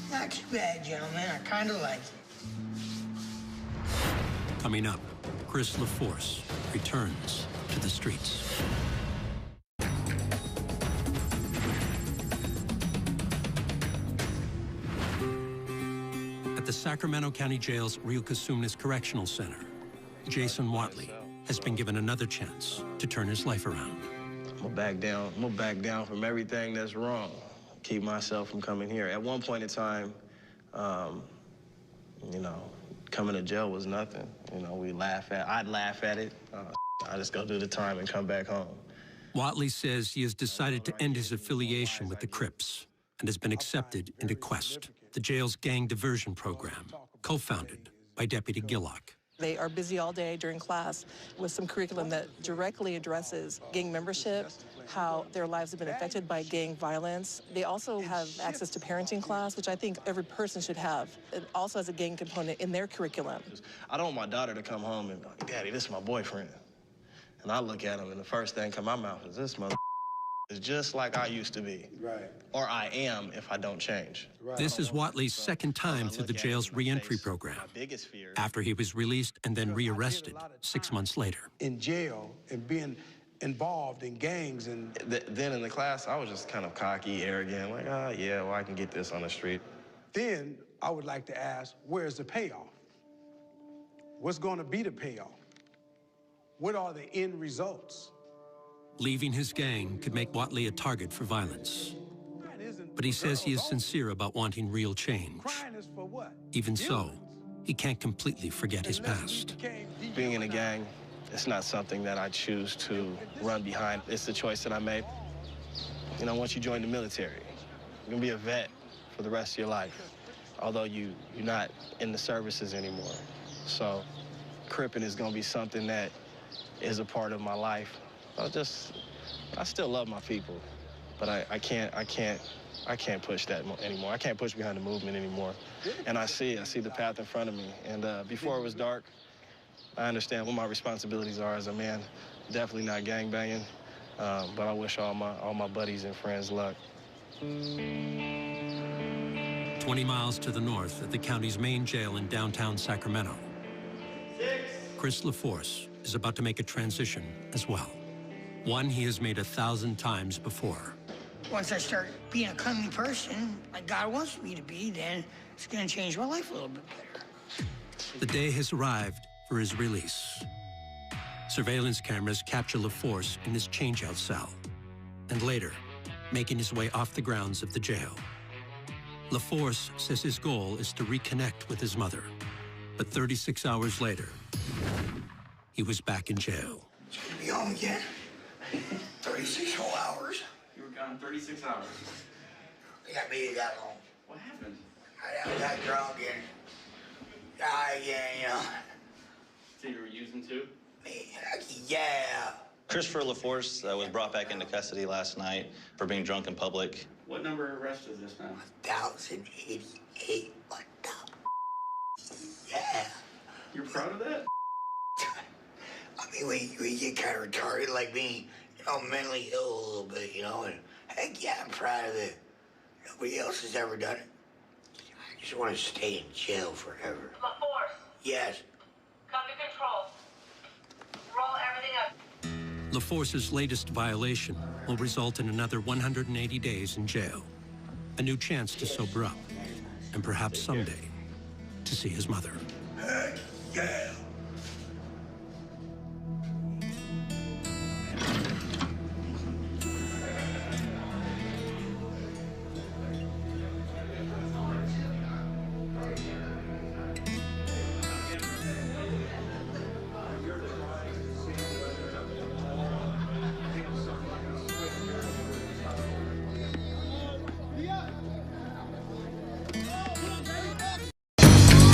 Not too bad, gentlemen. I kind of like it. Coming up, Chris LaForce returns to the streets. At the Sacramento County Jail's Rio Cosumnes Correctional Center, Jason Watley has been given another chance to turn his life around. I'm gonna back down. I'm gonna back down from everything that's wrong. Keep myself from coming here. At one point in time, you know, coming to jail was nothing. You know, I'd laugh at it. I just go do the time and come back home. Watley says he has decided to end his affiliation with the Crips and has been accepted into Quest, the jail's gang diversion program, co-founded by Deputy Gillock. They are busy all day during class with some curriculum that directly addresses gang membership, how their lives have been affected by gang violence. They also have access to parenting class, which I think every person should have. It also has a gang component in their curriculum. I don't want my daughter to come home and be like, Daddy, this is my boyfriend. And I look at him and the first thing come out my mouth is, this mother is just like I used to be. Right. Or I am if I don't change. Right. This is Watley's second time through the jail's re-entry program, after he was released and then rearrested 6 months later. In jail and being involved in gangs and... Then in the class, I was just kind of cocky, arrogant, like, yeah, well, I can get this on the street. Then I would like to ask, where's the payoff? What's going to be the payoff? What are the end results? Leaving his gang could make Watley a target for violence. But he says he is sincere about wanting real change. Even so, he can't completely forget his past. Being in a gang, it's not something that I choose to run behind. It's the choice that I made. You know, once you join the military, you're gonna be a vet for the rest of your life, although you're not in the services anymore. So, cripping is gonna be something that is a part of my life. I still love my people, but I can't push that anymore. I can't push behind the movement anymore. And I see the path in front of me. And before it was dark, I understand what my responsibilities are as a man. Definitely not gangbanging, but I wish all my buddies and friends luck. 20 miles to the north at the county's main jail in downtown Sacramento, Chris LaForce is about to make a transition as well. One he has made 1,000 times before. Once I start being a cleanly person, like God wants me to be, then it's gonna change my life a little bit better. The day has arrived for his release. Surveillance cameras capture LaForce in his change-out cell, and later, making his way off the grounds of the jail. LaForce says his goal is to reconnect with his mother, but 36 hours later, he was back in jail. Should be home again. 36 whole hours. You were gone 36 hours. I got made it that long. What happened? I got drunk and died again, you know. So you were using too? Me, yeah. Christopher LaForce was brought back into custody last night for being drunk in public. What number arrest is this now? 1,088. What the? Yeah. You're proud of that? I mean, when you get kind of retarded like me, you know, mentally ill a little bit, you know, and heck yeah, I'm proud of it. Nobody else has ever done it. I just want to stay in jail forever. LaForce. Yes. Come to control. Roll everything up. LaForce's latest violation will result in another 180 days in jail, a new chance to sober up, and perhaps someday to see his mother. Heck yeah.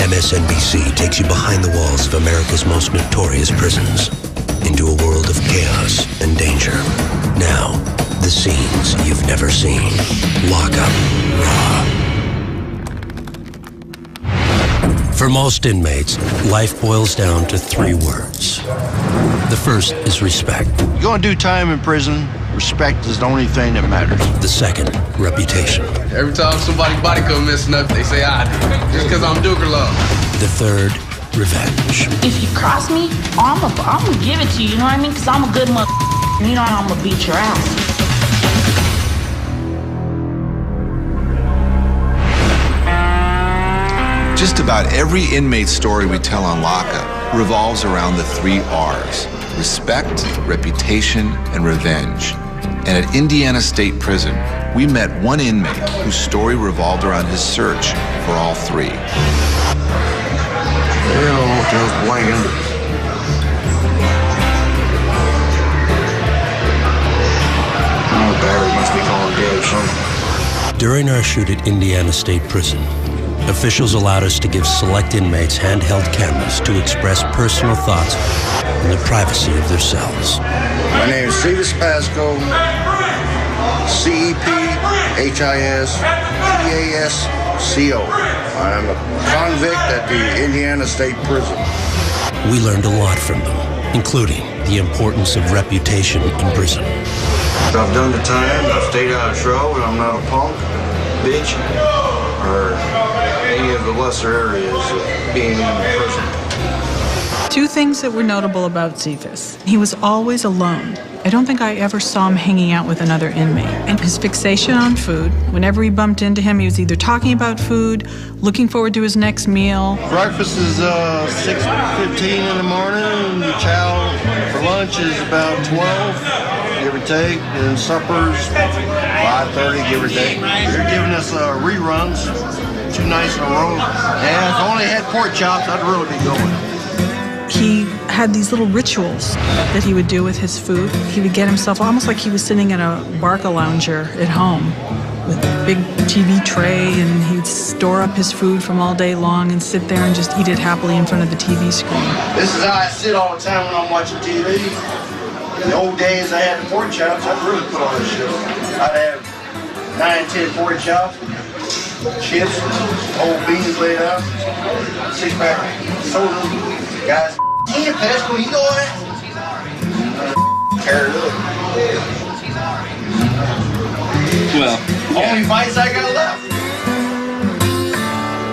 MSNBC takes you behind the walls of America's most notorious prisons into a world of chaos and danger. Now, the scenes you've never seen. Lockup Raw. For most inmates, life boils down to 3 words. The first is respect. You're gonna do time in prison. Respect is the only thing that matters. The second, reputation. Every time somebody's body come messing up, they say I did. Just because I'm Duker Love. The third, revenge. If you cross me, I'm gonna give it to you, you know what I mean? Because I'm a good mother. You know I'm gonna beat your ass. Just about every inmate story we tell on Lockup revolves around the 3 R's: respect, reputation, and revenge. And at Indiana State Prison, we met one inmate whose story revolved around his search for all 3. Barry must be calling dead or something. During our shoot at Indiana State Prison, officials allowed us to give select inmates handheld cameras to express personal thoughts in the privacy of their cells. My name is Cephas Pasco, CEPHISPASCO. I am a convict at the Indiana State Prison. We learned a lot from them, including the importance of reputation in prison. I've done the time, I've stayed out of trouble, and I'm not a punk, bitch, or any of the lesser areas of being in prison. 2 things that were notable about Cephas. He was always alone. I don't think I ever saw him hanging out with another inmate. And his fixation on food, whenever we bumped into him, he was either talking about food, looking forward to his next meal. Breakfast is 6:15 in the morning, chow for lunch is about 12, give or take, and supper's 5:30, give or take. They're giving us reruns, 2 nights in a row. Yeah, if I only had pork chops, I'd really be going. He had these little rituals that he would do with his food. He would get himself almost like he was sitting in a Barca lounger at home with a big TV tray, and he'd store up his food from all day long and sit there and just eat it happily in front of the TV screen. This is how I sit all the time when I'm watching TV. In the old days, I had the pork chops. I'd really put on this show. I'd have 9, 10 pork chops, chips, whole beans laid out, 6-pack soda. Guys, yeah, Pascal, you know what? Tear it up. Well, only fights I got left.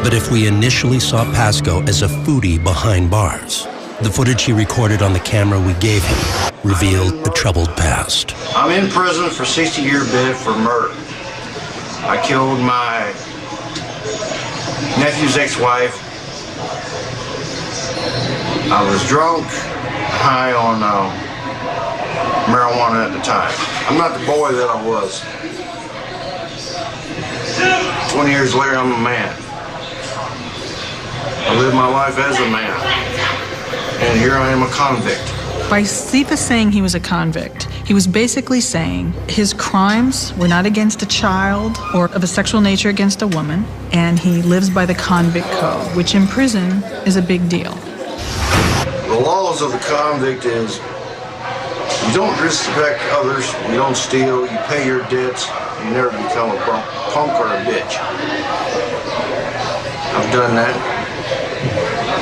But if we initially saw Pasco as a foodie behind bars, the footage he recorded on the camera we gave him revealed a troubled past. I'm in prison for 60-year bid for murder. I killed my nephew's ex-wife. I was drunk, high on marijuana at the time. I'm not the boy that I was. 20 years later, I'm a man. I live my life as a man. And here I am a convict. By Cephas saying he was a convict, he was basically saying his crimes were not against a child or of a sexual nature against a woman, and he lives by the convict code, which in prison is a big deal. The laws of the convict is you don't disrespect others, you don't steal, you pay your debts, you never become a punk or a bitch. I've done that.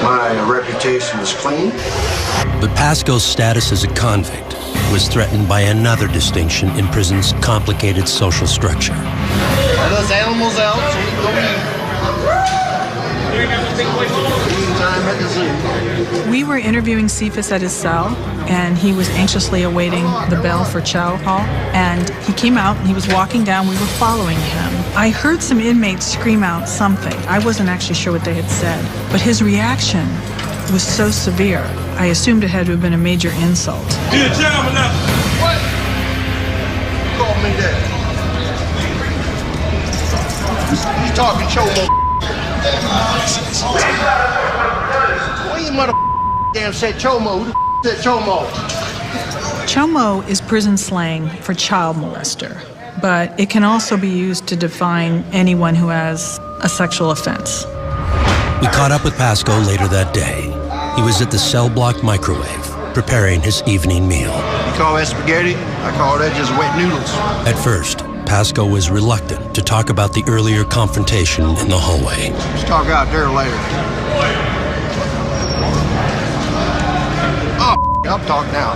My reputation is clean. But Pasco's status as a convict was threatened by another distinction in prison's complicated social structure. Let us animals out so we can go eat. We were interviewing Cephas at his cell, and he was anxiously awaiting the bell for chow hall. And he came out, and he was walking down. We were following him. I heard some inmates scream out something. I wasn't actually sure what they had said, but his reaction was so severe, I assumed it had to have been a major insult. Get a job enough. What? Call me that. You talking chomo? Well, you mother damn said chomo. Who the said chomo? Chomo is prison slang for child molester, but it can also be used to define anyone who has a sexual offense. We caught up with Pasco later that day. He was at the cell block microwave, preparing his evening meal. You call that spaghetti? I call that just wet noodles. At first, Pasco was reluctant to talk about the earlier confrontation in the hallway. Let's talk out there later. Oh, I'll talk now.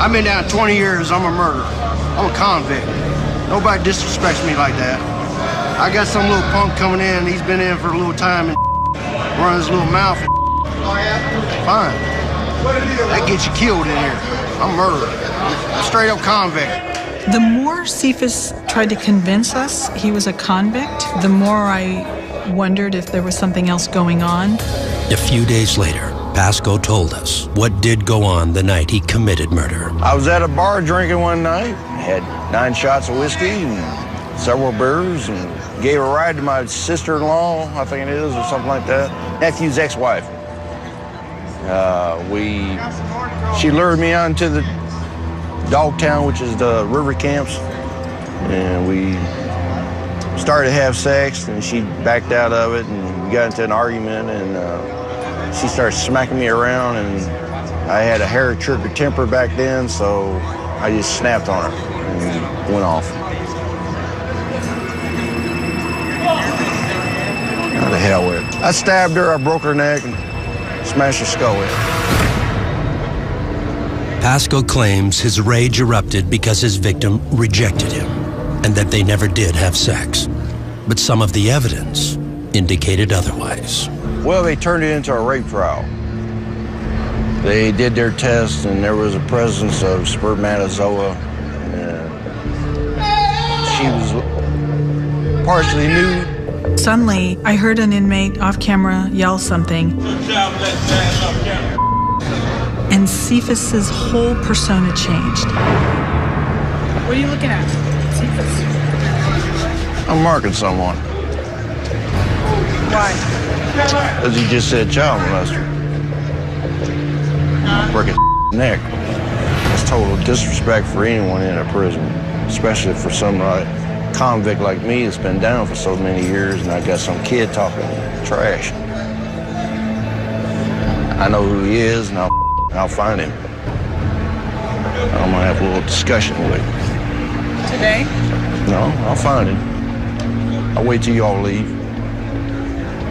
I've been down 20 years. I'm a murderer. I'm a convict. Nobody disrespects me like that. I got some little punk coming in. He's been in for a little time and running his little mouth. Fine. That gets you killed in here. I'm a murderer. I'm a straight-up convict. The more Cephas tried to convince us he was a convict, the more I wondered if there was something else going on. A few days later, Pasco told us what did go on the night he committed murder. I was at a bar drinking one night, had 9 shots of whiskey and several beers, and gave a ride to my sister-in-law, I think it is, or something like that. Nephew's ex-wife. She lured me out into the Dogtown, which is the river camps, and we started to have sex, and she backed out of it, and we got into an argument, and she started smacking me around, and I had a hair-trigger temper back then, so I just snapped on her and went off. How the hell with it? I stabbed her, I broke her neck, and smashed her skull in. Pasco claims his rage erupted because his victim rejected him and that they never did have sex. But some of the evidence indicated otherwise. Well, they turned it into a rape trial. They did their test, and there was a presence of spermatozoa. She was partially nude. Suddenly, I heard an inmate off camera yell something. And Cephas's whole persona changed. What are you looking at, Cephas? I'm marking someone. Why? As he just said, child molester. Break his neck. That's total disrespect for anyone in a prison, especially for some convict like me that's been down for so many years, and I got some kid talking trash. I know who he is, and I'll find him. I'm gonna have a little discussion with him. Today? No, I'll find him. I'll wait till y'all leave.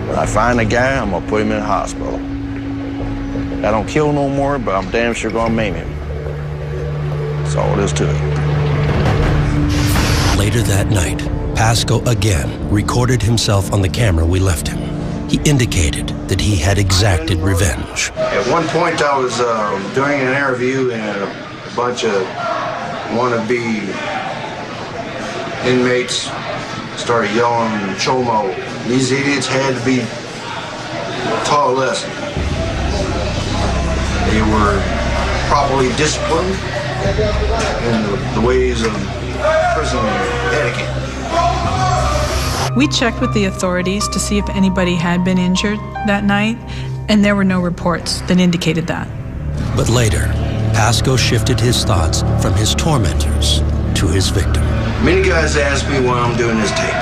When I find a guy, I'm gonna put him in a hospital. I don't kill no more, but I'm damn sure gonna maim him. That's all it is to it. Later that night, Pasco again recorded himself on the camera we left him. He indicated that he had exacted revenge. At one point, I was doing an interview, and a bunch of wannabe inmates started yelling chomo. These idiots had to be taught a lesson. They were properly disciplined in the ways of prison etiquette. We checked with the authorities to see if anybody had been injured that night, and there were no reports that indicated that. But later, Pasco shifted his thoughts from his tormentors to his victim. Many guys ask me why I'm doing this tape.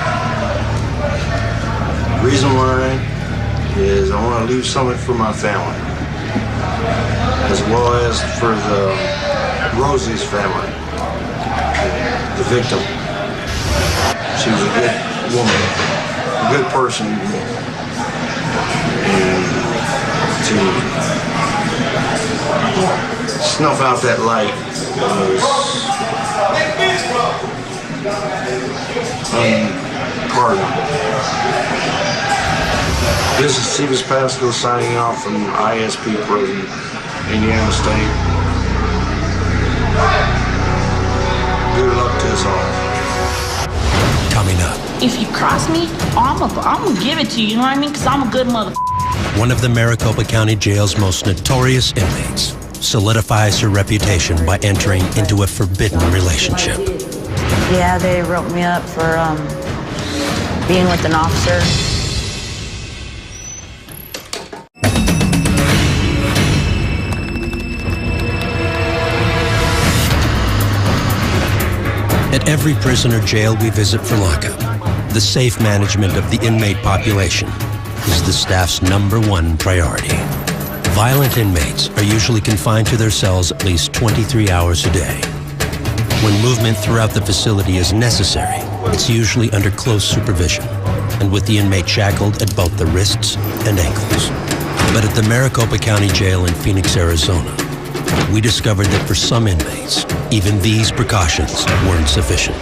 The reason why is I want to leave something for my family, as well as for the Rosie's family, the victim. She was a good woman, a good person, and to snuff out that light was unpardonable. This is Cephas Pasco signing off from ISP Prison, Indiana State. Good luck to us all. Coming up. If you cross me, I'm gonna give it to you, you know what I mean? Because I'm a good mother. One of the Maricopa County Jail's most notorious inmates solidifies her reputation by entering into a forbidden relationship. Yeah, they wrote me up for being with an officer. At every prison or jail we visit for lockup, the safe management of the inmate population is the staff's #1 priority. Violent inmates are usually confined to their cells at least 23 hours a day. When movement throughout the facility is necessary, it's usually under close supervision and with the inmate shackled at both the wrists and ankles. But at the Maricopa County Jail in Phoenix, Arizona, we discovered that for some inmates, even these precautions weren't sufficient.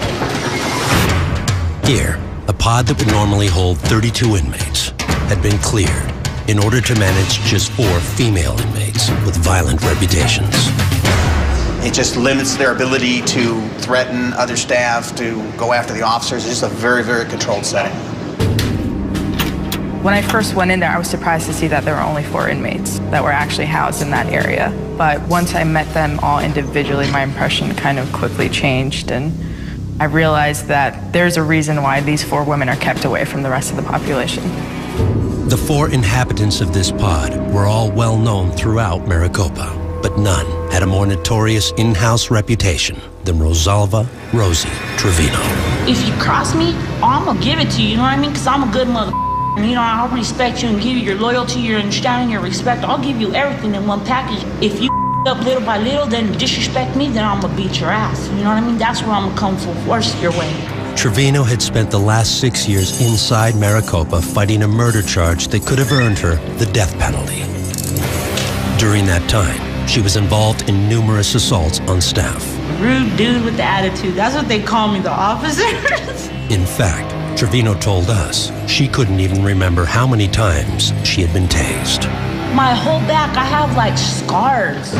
Here, a pod that would normally hold 32 inmates had been cleared in order to manage just 4 female inmates with violent reputations. It just limits their ability to threaten other staff, to go after the officers. It's just a very, very controlled setting. When I first went in there, I was surprised to see that there were only 4 inmates that were actually housed in that area. But once I met them all individually, my impression kind of quickly changed, and I realized that there's a reason why these 4 women are kept away from the rest of the population. The 4 inhabitants of this pod were all well known throughout Maricopa, but none had a more notorious in-house reputation than Rosalva Rosie Trevino. If you cross me, I'm gonna give it to you, you know what I mean? Because I'm a good mother. You know, I'll respect you and give you your loyalty, your understanding, your respect. I'll give you everything in one package. If you up little by little, then disrespect me, then I'm gonna beat your ass. You know what I mean? That's where I'm gonna come full force your way. Trevino had spent the last 6 years inside Maricopa fighting a murder charge that could have earned her the death penalty. During that time, she was involved in numerous assaults on staff. Rude dude with the attitude. That's what they call me, the officers. In fact, Trevino told us she couldn't even remember how many times she had been tased. My whole back, I have like scars.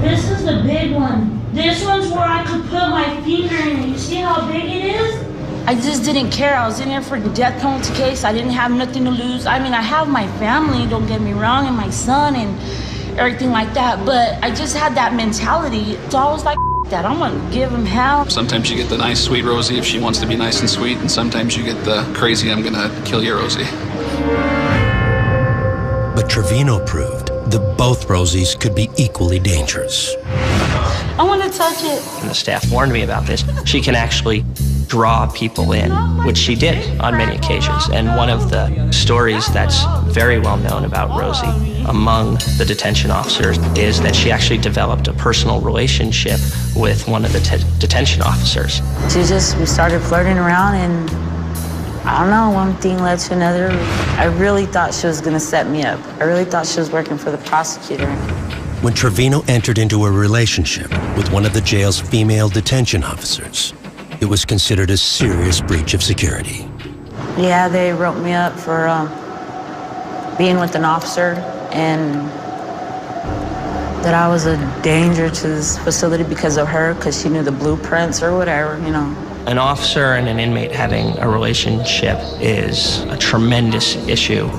This is the big one. This one's where I could put my finger in. You see how big it is? I just didn't care. I was in there for the death penalty case. I didn't have nothing to lose. I mean, I have my family, don't get me wrong, and my son and everything like that, but I just had that mentality. So I was like, that I'm gonna give him hell. Sometimes you get the nice, sweet Rosie if she wants to be nice and sweet, and sometimes you get the crazy, I'm gonna kill you Rosie. But Trevino proved that both Rosies could be equally dangerous. I want to touch it. And the staff warned me about this. She can actually draw people in, which she did on many occasions. And one of the stories that's very well known about Rosie among the detention officers is that she actually developed a personal relationship with one of the detention officers. We started flirting around, and I don't know, one thing led to another. I really thought she was gonna set me up. I really thought she was working for the prosecutor. When Trevino entered into a relationship with one of the jail's female detention officers, it was considered a serious breach of security. Yeah, they wrote me up for being with an officer, and that I was a danger to this facility because of her, because she knew the blueprints or whatever, you know. An officer and an inmate having a relationship is a tremendous issue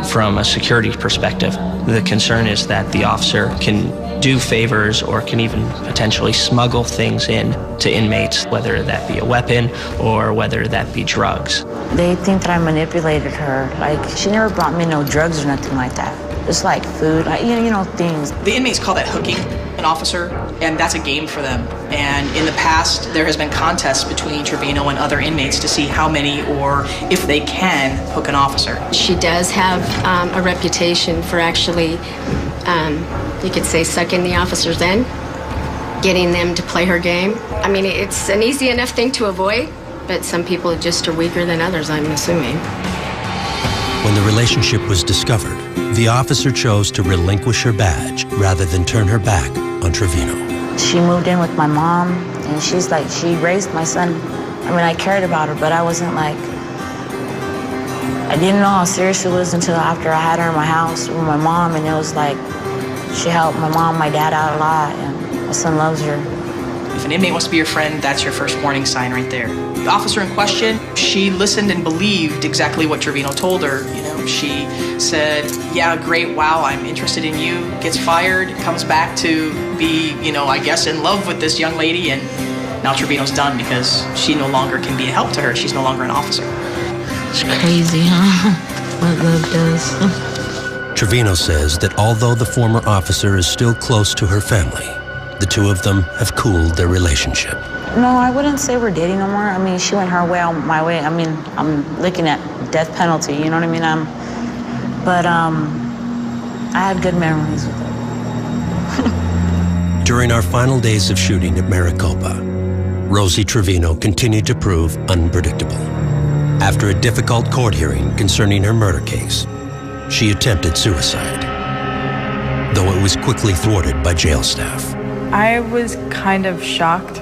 from a security perspective. The concern is that the officer can do favors or can even potentially smuggle things in to inmates, whether that be a weapon or whether that be drugs. They think that I manipulated her. Like, she never brought me no drugs or nothing like that. Just like food, like, you know, things. The inmates call that hooking an officer, and that's a game for them. And in the past, there has been contests between Trevino and other inmates to see how many or if they can hook an officer. She does have a reputation for actually, you could say, sucking the officers in, getting them to play her game. I mean, it's an easy enough thing to avoid, but some people just are weaker than others, I'm assuming. When the relationship was discovered, the officer chose to relinquish her badge rather than turn her back on Trevino. She moved in with my mom, and she's like, she raised my son. I mean, I cared about her, but I wasn't like, I didn't know how serious it was until after I had her in my house with my mom, and it was like, she helped my mom, my dad out a lot, and my son loves her. If an inmate wants to be your friend, that's your first warning sign right there. The officer in question, she listened and believed exactly what Trevino told her. You know, she said, yeah, great, wow, I'm interested in you, gets fired, comes back to be, you know, I guess in love with this young lady, and now Trevino's done because she no longer can be a help to her. She's no longer an officer. It's crazy, huh? What love does. Trevino says that although the former officer is still close to her family, the two of them have cooled their relationship. No, I wouldn't say we're dating no more. I mean, she went her way, I went my way. I mean, I'm looking at death penalty, you know what I mean? I had good memories with her. During our final days of shooting at Maricopa, Rosie Trevino continued to prove unpredictable. After a difficult court hearing concerning her murder case, she attempted suicide, though it was quickly thwarted by jail staff. I was kind of shocked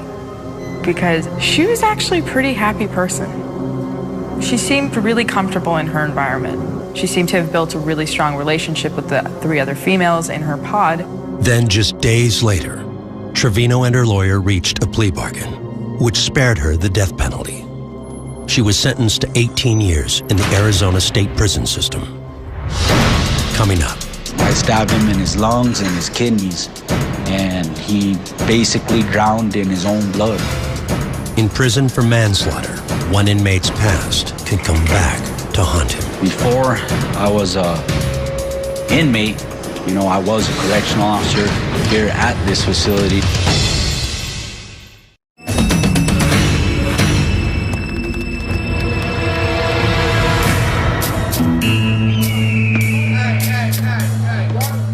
because she was actually a pretty happy person. She seemed really comfortable in her environment. She seemed to have built a really strong relationship with the 3 other females in her pod. Then just days later, Trevino and her lawyer reached a plea bargain, which spared her the death penalty. She was sentenced to 18 years in the Arizona State Prison System. Coming up. I stabbed him in his lungs and his kidneys, and he basically drowned in his own blood. In prison for manslaughter, one inmate's past can come back to haunt him. Before I was an inmate, you know, I was a correctional officer here at this facility.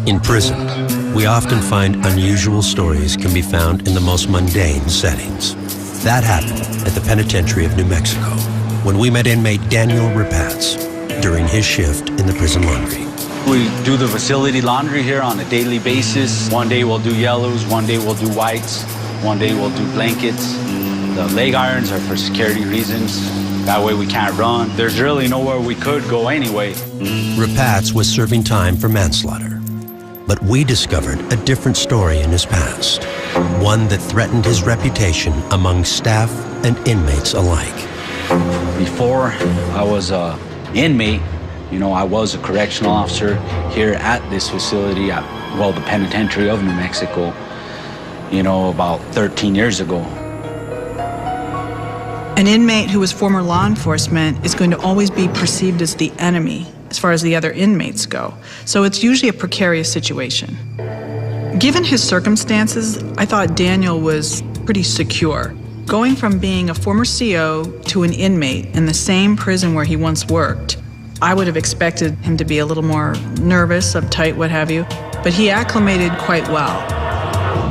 In prison, we often find unusual stories can be found in the most mundane settings. That happened at the Penitentiary of New Mexico when we met inmate Daniel Rapatz during his shift in the prison laundry. We do the facility laundry here on a daily basis. One day we'll do yellows, one day we'll do whites, one day we'll do blankets. The leg irons are for security reasons. That way we can't run. There's really nowhere we could go anyway. Rapatz was serving time for manslaughter. But we discovered a different story in his past, one that threatened his reputation among staff and inmates alike. Before I was an inmate, you know, I was a correctional officer here at this facility at, well, the Penitentiary of New Mexico, you know, about 13 years ago. An inmate who is former law enforcement is going to always be perceived as the enemy as far as the other inmates go. So it's usually a precarious situation. Given his circumstances, I thought Daniel was pretty secure. Going from being a former CO to an inmate in the same prison where he once worked, I would have expected him to be a little more nervous, uptight, what have you, but he acclimated quite well.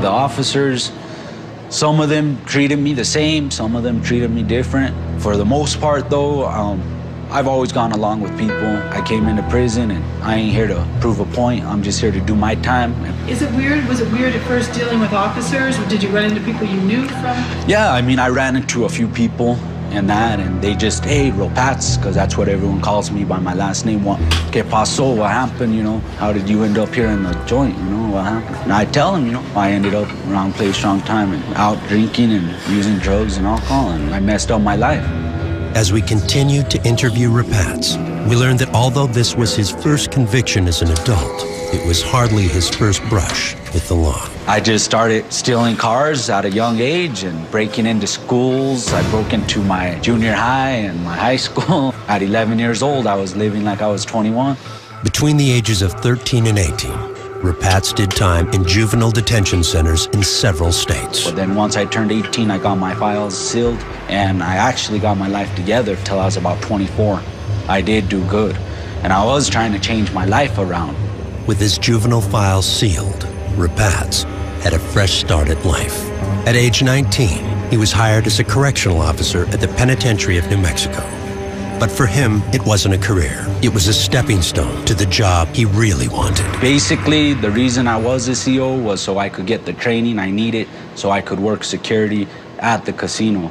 The officers, some of them treated me the same, some of them treated me different. For the most part though, I've always gone along with people. I came into prison and I ain't here to prove a point. I'm just here to do my time. Is it weird? Was it weird at first dealing with officers, or did you run into people you knew from? Yeah, I mean, I ran into a few people and that, and they just, hey, Rapatz, because that's what everyone calls me by my last name. What que pasó? What happened, you know? How did you end up here in the joint, you know? What happened? And I tell them, you know, I ended up around Play Strong Time and out drinking and using drugs and alcohol, and I messed up my life. As we continued to interview Rapatz, we learned that although this was his first conviction as an adult, it was hardly his first brush with the law. I just started stealing cars at a young age and breaking into schools. I broke into my junior high and my high school. At 11 years old, I was living like I was 21. Between the ages of 13 and 18, Rapatz did time in juvenile detention centers in several states. But then once I turned 18, I got my files sealed, and I actually got my life together till I was about 24. I did do good, and I was trying to change my life around. With his juvenile files sealed, Rapatz had a fresh start at life. At age 19, he was hired as a correctional officer at the Penitentiary of New Mexico. But for him, it wasn't a career. It was a stepping stone to the job he really wanted. Basically, the reason I was a CO was so I could get the training I needed so I could work security at the casino,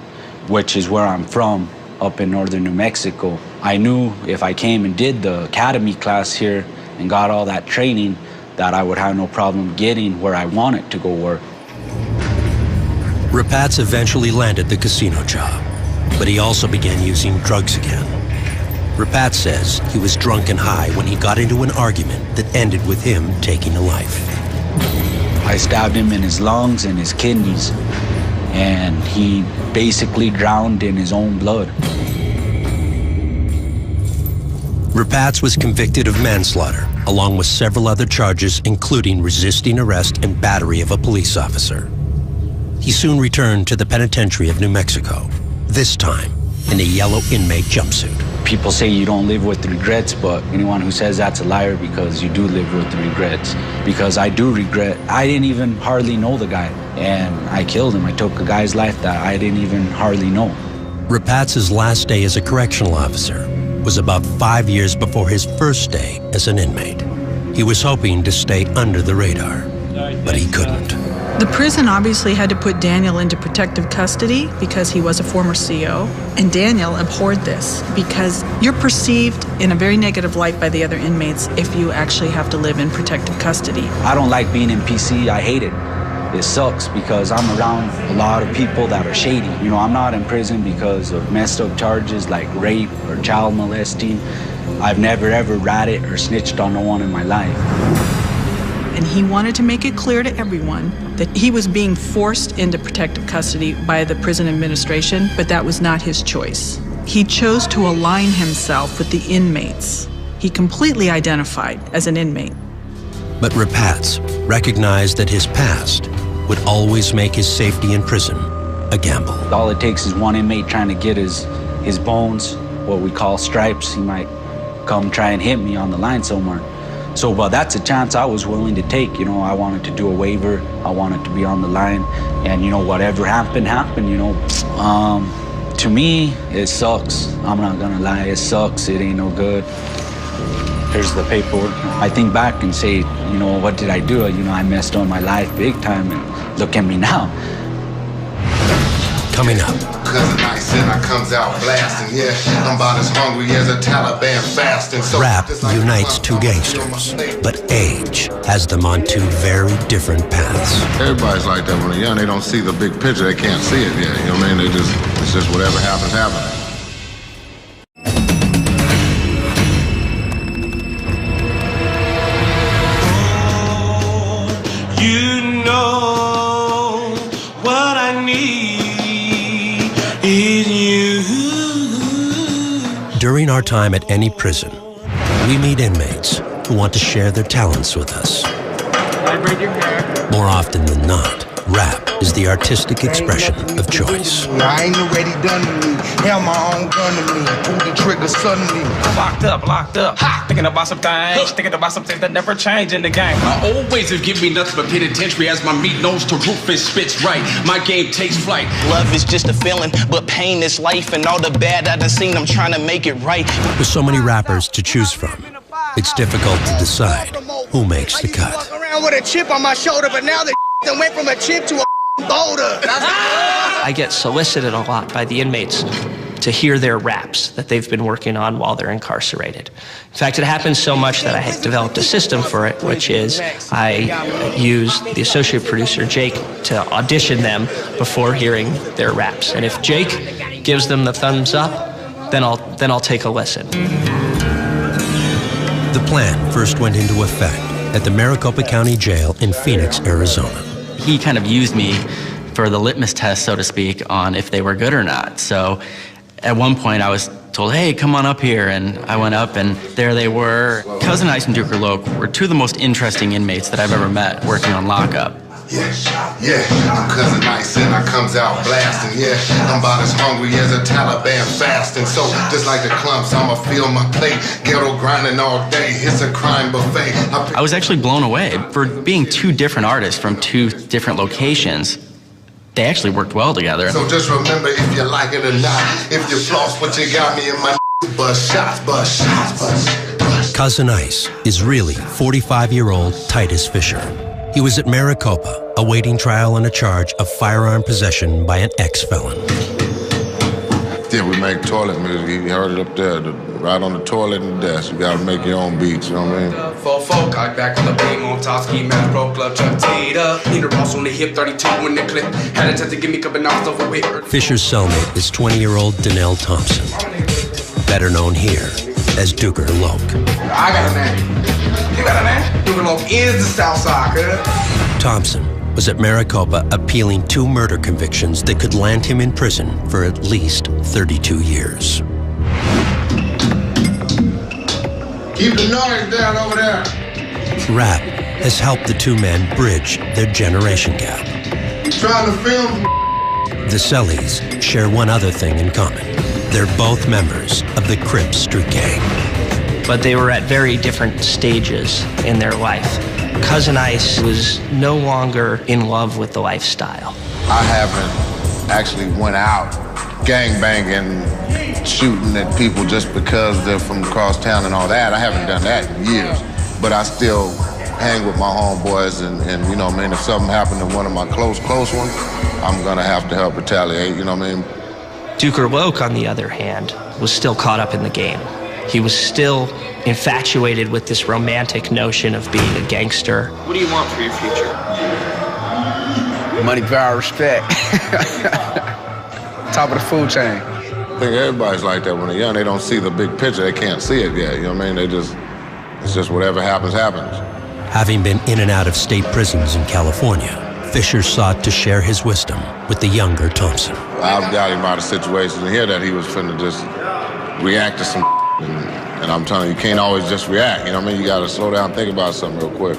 which is where I'm from, up in northern New Mexico. I knew if I came and did the academy class here and got all that training, that I would have no problem getting where I wanted to go work. Rapatz eventually landed the casino job, but he also began using drugs again. Rapatz says he was drunk and high when he got into an argument that ended with him taking a life. I stabbed him in his lungs and his kidneys, and he basically drowned in his own blood. Rapatz was convicted of manslaughter, along with several other charges, including resisting arrest and battery of a police officer. He soon returned to the Penitentiary of New Mexico, this time in a yellow inmate jumpsuit. People say you don't live with regrets, but anyone who says that's a liar, because you do live with regrets. Because I do regret, I didn't even hardly know the guy, and I killed him. I took a guy's life that I didn't even hardly know. Rapatz's last day as a correctional officer was about 5 years before his first day as an inmate. He was hoping to stay under the radar, but he couldn't. The prison obviously had to put Daniel into protective custody because he was a former CO, and Daniel abhorred this because you're perceived in a very negative light by the other inmates if you actually have to live in protective custody. I don't like being in PC. I hate it. It sucks because I'm around a lot of people that are shady. You know, I'm not in prison because of messed up charges like rape or child molesting. I've never ever ratted or snitched on no one in my life. And he wanted to make it clear to everyone that he was being forced into protective custody by the prison administration, but that was not his choice. He chose to align himself with the inmates. He completely identified as an inmate. But Rapatz recognized that his past would always make his safety in prison a gamble. All it takes is one inmate trying to get his bones, what we call stripes. He might come try and hit me on the line somewhere. So, well, that's a chance I was willing to take. You know, I wanted to do a waiver. I wanted to be on the line. And, you know, whatever happened, you know. To me, it sucks. I'm not gonna lie, it sucks. It ain't no good. Here's the paperwork. I think back and say, you know, what did I do? You know, I messed up my life big time, and look at me now. Coming up. Cousin Nice and I comes out blasting, yeah. I'm about as hungry as a Taliban fasting. So Rap unites two gangsters, but age has them on two very different paths. Everybody's like that when they're young. They don't see the big picture. They can't see it yet. You know what I mean? It's just whatever happens, happens. You know what I need is you. During our time at any prison, we meet inmates who want to share their talents with us. More often than not, rap is the artistic expression of choice. I ain't already done to me. Held my own gun to me. Pulled the trigger suddenly. Locked up. Ha! Thinking about some things that never change in the game. My old ways have given me nothing but penitentiary as my meat nose to roof and spits right. My game takes flight. Love is just a feeling, but pain is life. And all the bad I done seen, I'm trying to make it right. With so many rappers to choose from, it's difficult to decide who makes the cut. Walk around with a chip on my shoulder, but now the done went from a chip to a boulder. I get solicited a lot by the inmates to hear their raps that they've been working on while they're incarcerated. In fact, it happens so much that I had developed a system for it, which is I use the associate producer, Jake, to audition them before hearing their raps. And if Jake gives them the thumbs up, then I'll take a listen. The plan first went into effect at the Maricopa County Jail in Phoenix, Arizona. He kind of used me for the litmus test, so to speak, on if they were good or not. So at one point I was told, hey, come on up here. And I went up and there they were. Cousin Ice and Duker Loke were two of the most interesting inmates that I've ever met working on lockup. Yeah, I'm Cousin Nice and I comes out blasting, yeah. I'm about as hungry as a Taliban fasting. So just like the clumps, I'ma fill my plate. Ghetto grinding all day, it's a crime buffet. I was actually blown away. For being two different artists from two different locations, they actually worked well together. So just remember, if you like it or not, if you floss what you got me in my bust shots. Cousin Ice is really 45-year-old Titus Fisher. He was at Maricopa, awaiting trial on a charge of firearm possession by an ex-felon. Yeah, we make toilet music. You heard it up there, right on the toilet and the desk. You gotta make your own beats, you know what I mean? 4-4, cock back on the beam, on top, ski mask, pro club, chuck teed up. Need a Ross on the hip, 32 in the clip. Had a chance to give me a couple knocks over with. Fisher's cellmate is 20-year-old Donnell Thompson, better known here as Duker Loke. I got a name. You got a name? Duker Loke is the South Side, cuz. Thompson was at Maricopa appealing 2 murder convictions that could land him in prison for at least 32 years. Keep the noise down over there. Rap has helped the 2 men bridge their generation gap. Trying to film. The Cellies share one other thing in common. They're both members of the Crips street gang. But they were at very different stages in their life. Cousin Ice was no longer in love with the lifestyle. I haven't actually went out gangbanging, shooting at people just because they're from across town and all that. I haven't done that in years. But I still hang with my homeboys and you know what I mean, if something happened to one of my close ones, I'm gonna have to help retaliate, you know what I mean? Duker Loke, on the other hand, was still caught up in the game. He was still infatuated with this romantic notion of being a gangster. What do you want for your future? Money, power, respect. Top of the food chain. I think everybody's like that when they're young. They don't see the big picture. They can't see it yet, you know what I mean? It's just whatever happens, happens. Having been in and out of state prisons in California, Fisher sought to share his wisdom with the younger Thompson. I've got him out of situations and hear that he was finna just react to some and I'm telling you, you can't always just react, you know what I mean? You gotta slow down and think about something real quick.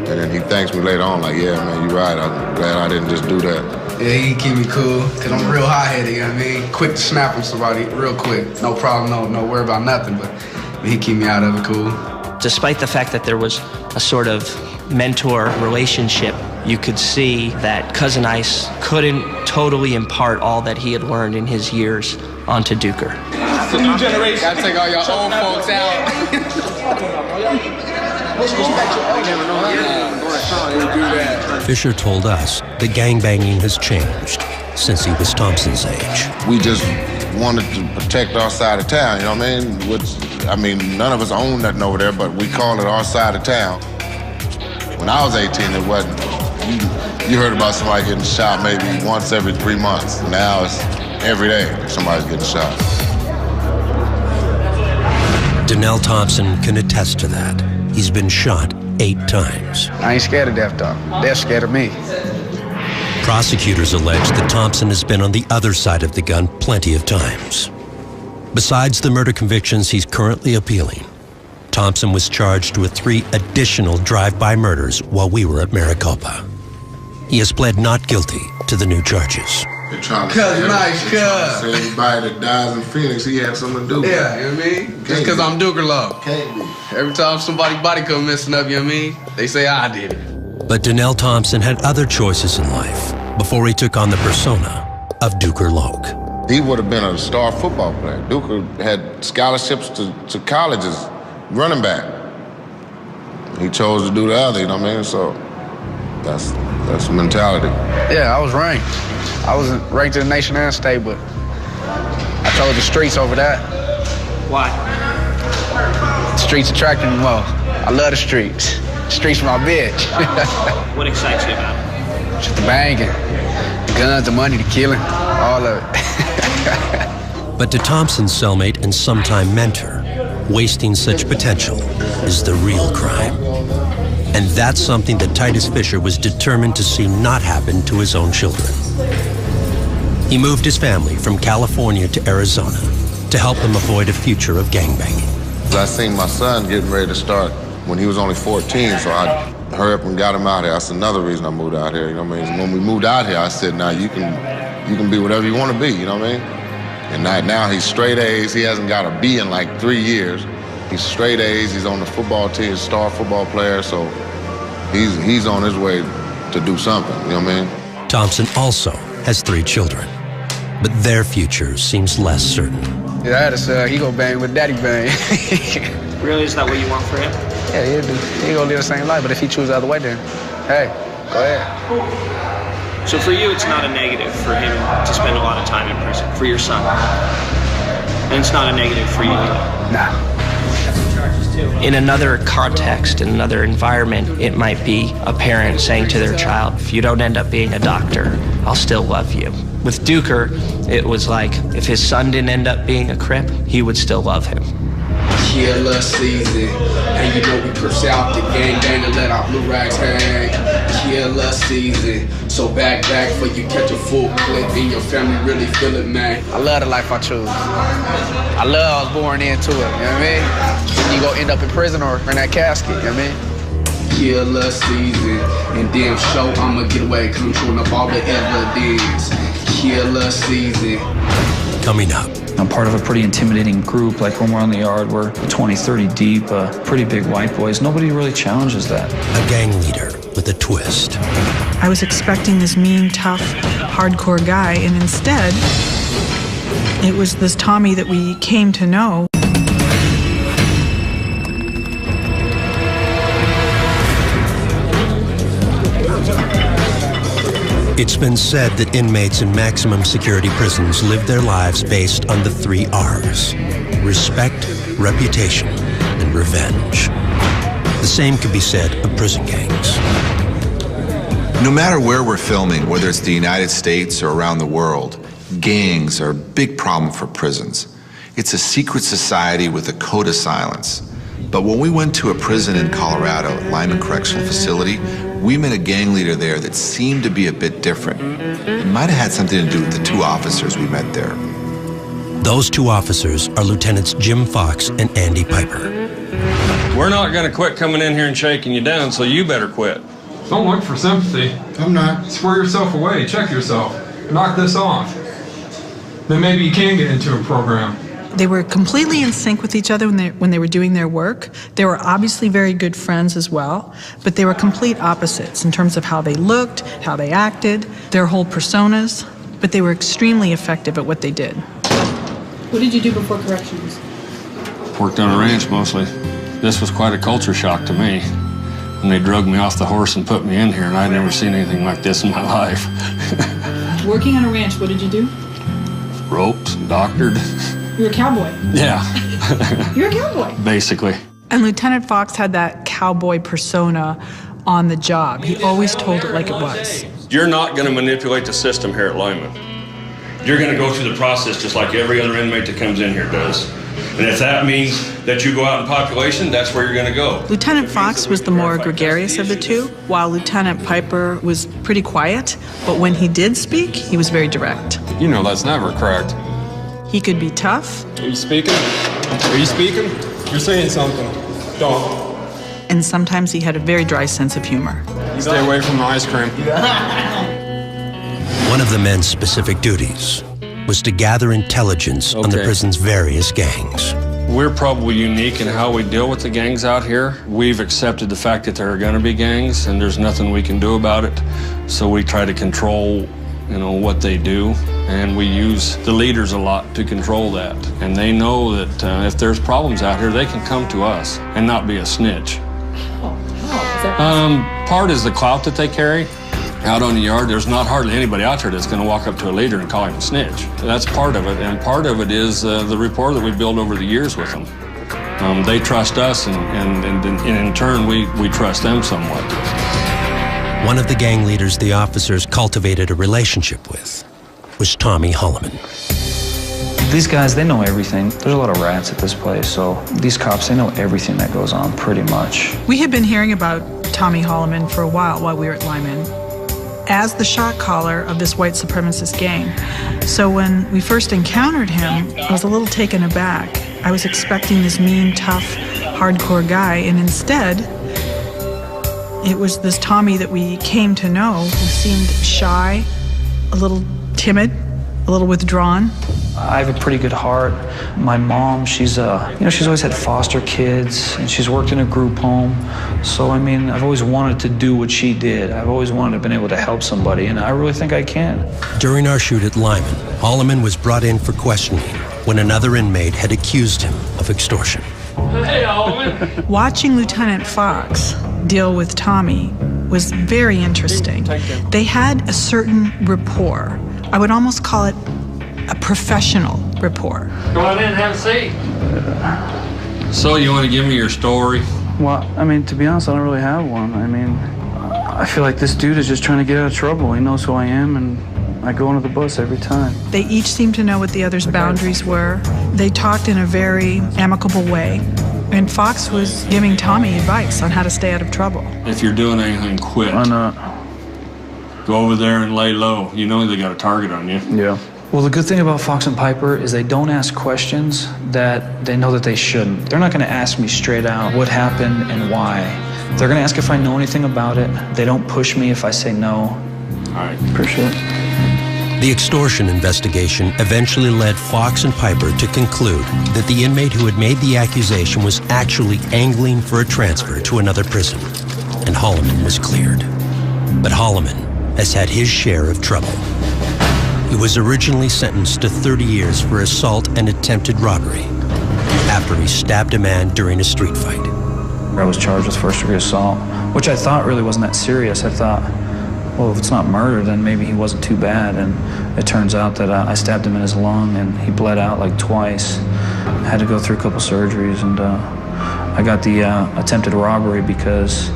And then he thanks me later on, like, yeah, man, you're right. I'm glad I didn't just do that. Yeah, he keep me cool, because I'm real hot-headed, you know what I mean? Quick to snap on somebody, real quick. No problem, no worry about nothing, but he keep me out of it cool. Despite the fact that there was a sort of mentor relationship, you could see that Cousin Ice couldn't totally impart all that he had learned in his years onto Duker. It's a new generation. Gotta take all your old folks out. Fisher told us that gangbanging has changed since he was Thompson's age. We just wanted to protect our side of town, you know what I mean? None of us owned nothing over there, but we called it our side of town. When I was 18, it wasn't. You heard about somebody getting shot maybe once every 3 months. Now it's every day somebody's getting shot. Donnell Thompson can attest to that. He's been shot 8 times. I ain't scared of death, though. They're scared of me. Prosecutors allege that Thompson has been on the other side of the gun plenty of times. Besides the murder convictions he's currently appealing, Thompson was charged with 3 additional drive-by murders while we were at Maricopa. He has pled not guilty to the new charges. They're trying to say everybody that dies in Phoenix, he had something to do with it. Yeah, you know what I mean? Just because I'm Duker Love. Can't be. Every time somebody's body come messing up, you know what I mean? They say I did it. But Donnell Thompson had other choices in life before he took on the persona of Duker Loke. He would have been a star football player. Duker had scholarships to colleges, running back. He chose to do the other, you know what I mean? So that's the mentality. Yeah, I was ranked. I was ranked in the nation and state, but I chose the streets over that. Why? The streets attracted me more. I love the streets. The streets my bitch. What excites you about it? Just the banging, the guns, the money, the killing, all of it. But to Thompson's cellmate and sometime mentor, wasting such potential is the real crime. And that's something that Titus Fisher was determined to see not happen to his own children. He moved his family from California to Arizona to help them avoid a future of gangbanging. I seen my son getting ready to start when he was only 14, so I hurried up and got him out here. That's another reason I moved out here, you know what I mean? When we moved out here, I said, now you can be whatever you want to be, you know what I mean? And now he's straight A's. He hasn't got a B in like 3 years. He's straight A's. He's on the football team, star football player, so he's on his way to do something, you know what I mean? Thompson also has 3 children, but their future seems less certain. Yeah, I had a son. He gonna bang with daddy bang. Really, is that what you want for him? Yeah, he'll do. He gonna live the same life, but if he chooses the other way, then hey, go ahead. So for you, it's not a negative for him to spend a lot of time in prison, for your son. And it's not a negative for you either. Nah. In another context, in another environment, it might be a parent saying to their child, if you don't end up being a doctor, I'll still love you. With Duker, it was like, if his son didn't end up being a Crip, he would still love him. Killer season, and you know we push out the gang and let our blue rags hang. Killer season, so back for you catch a full clip and your family really feel it, man. I love the life I chose. I love I was born into it, you know what I mean? You go end up in prison or in that casket, you know what I mean? Killer season, and damn show I'ma get away, cause I'm chewing up all the evidence. Killer season. Coming up. I'm part of a pretty intimidating group, like when we're on the yard, we're 20, 30 deep, pretty big white boys. Nobody really challenges that. A gang leader with a twist. I was expecting this mean, tough, hardcore guy, and instead, it was this Tommy that we came to know. It's been said that inmates in maximum security prisons live their lives based on the 3 R's: respect, reputation, and revenge. The same could be said of prison gangs. No matter where we're filming, whether it's the United States or around the world, Gangs are a big problem for prisons. It's a secret society with a code of silence. But when we went to a prison in Colorado, Lyman Correctional Facility, we met a gang leader there that seemed to be a bit different. It might have had something to do with the two officers we met there. Those two officers are Lieutenants Jim Fox and Andy Piper. We're not going to quit coming in here and shaking you down, so you better quit. Don't look for sympathy. I'm not. Square yourself away. Check yourself. Knock this off. Then maybe you can get into a program. They were completely in sync with each other when they were doing their work. They were obviously very good friends as well, but they were complete opposites in terms of how they looked, how they acted, their whole personas, but they were extremely effective at what they did. What did you do before corrections? Worked on a ranch mostly. This was quite a culture shock to me. When they drug me off the horse and put me in here, and I'd never seen anything like this in my life. Working on a ranch, what did you do? Roped, doctored. You're a cowboy. Yeah. You're a cowboy. Basically. And Lieutenant Fox had that cowboy persona on the job. He always told it like it was. You're not going to manipulate the system here at Lyman. You're going to go through the process just like every other inmate that comes in here does. And if that means that you go out in population, that's where you're going to go. Lieutenant Fox was the more gregarious of the two, while Lieutenant Piper was pretty quiet, but when he did speak, he was very direct. You know that's never correct. He could be tough. Are you speaking? Are you speaking? You're saying something. Don't. And sometimes he had a very dry sense of humor. Stay away from the ice cream. One of the men's specific duties was to gather intelligence on the prison's various gangs. We're probably unique in how we deal with the gangs out here. We've accepted the fact that there are going to be gangs, and there's nothing we can do about it. So we try to control, what they do, and we use the leaders a lot to control that. And they know that if there's problems out here, they can come to us and not be a snitch. Part is the clout that they carry. Out on the yard, there's not hardly anybody out there that's going to walk up to a leader and call him a snitch. That's part of it, and part of it is the rapport that we build over the years with them. They trust us, and in turn, we trust them somewhat. One of the gang leaders the officers cultivated a relationship with was Tommy Holloman. These guys, they know everything. There's a lot of rats at this place, so these cops, they know everything that goes on pretty much. We had been hearing about Tommy Holloman for a while we were at Lyman, as the shot caller of this white supremacist gang. So when we first encountered him, I was a little taken aback. I was expecting this mean, tough, hardcore guy, and instead, it was this Tommy that we came to know who seemed shy, a little timid, a little withdrawn. I have a pretty good heart. My mom, she's always had foster kids, and she's worked in a group home. So, I've always wanted to do what she did. I've always wanted to have been able to help somebody, and I really think I can. During our shoot at Lyman, Holloman was brought in for questioning when another inmate had accused him of extortion. Hey, Holloman. Watching Lieutenant Fox deal with Tommy was very interesting. They had a certain rapport. I would almost call it a professional rapport. Go on in and have a seat. So you want to give me your story? Well, to be honest, I don't really have one. I feel like this dude is just trying to get out of trouble. He knows who I am, and I go under the bus every time. They each seemed to know what the other's boundaries were. They talked in a very amicable way. And Fox was giving Tommy advice on how to stay out of trouble. If you're doing anything, quit. Why not? Go over there and lay low. You know they got a target on you. Yeah. Well, the good thing about Fox and Piper is they don't ask questions that they know that they shouldn't. They're not going to ask me straight out what happened and why. They're going to ask if I know anything about it. They don't push me if I say no. All right. Appreciate it. The extortion investigation eventually led Fox and Piper to conclude that the inmate who had made the accusation was actually angling for a transfer to another prison, and Holloman was cleared. But Holloman has had his share of trouble. He was originally sentenced to 30 years for assault and attempted robbery after he stabbed a man during a street fight. I was charged with first-degree assault, which I thought really wasn't that serious. I thought, well, if it's not murder, then maybe he wasn't too bad. And it turns out that I stabbed him in his lung, and he bled out like twice. I had to go through a couple surgeries, and I got the attempted robbery because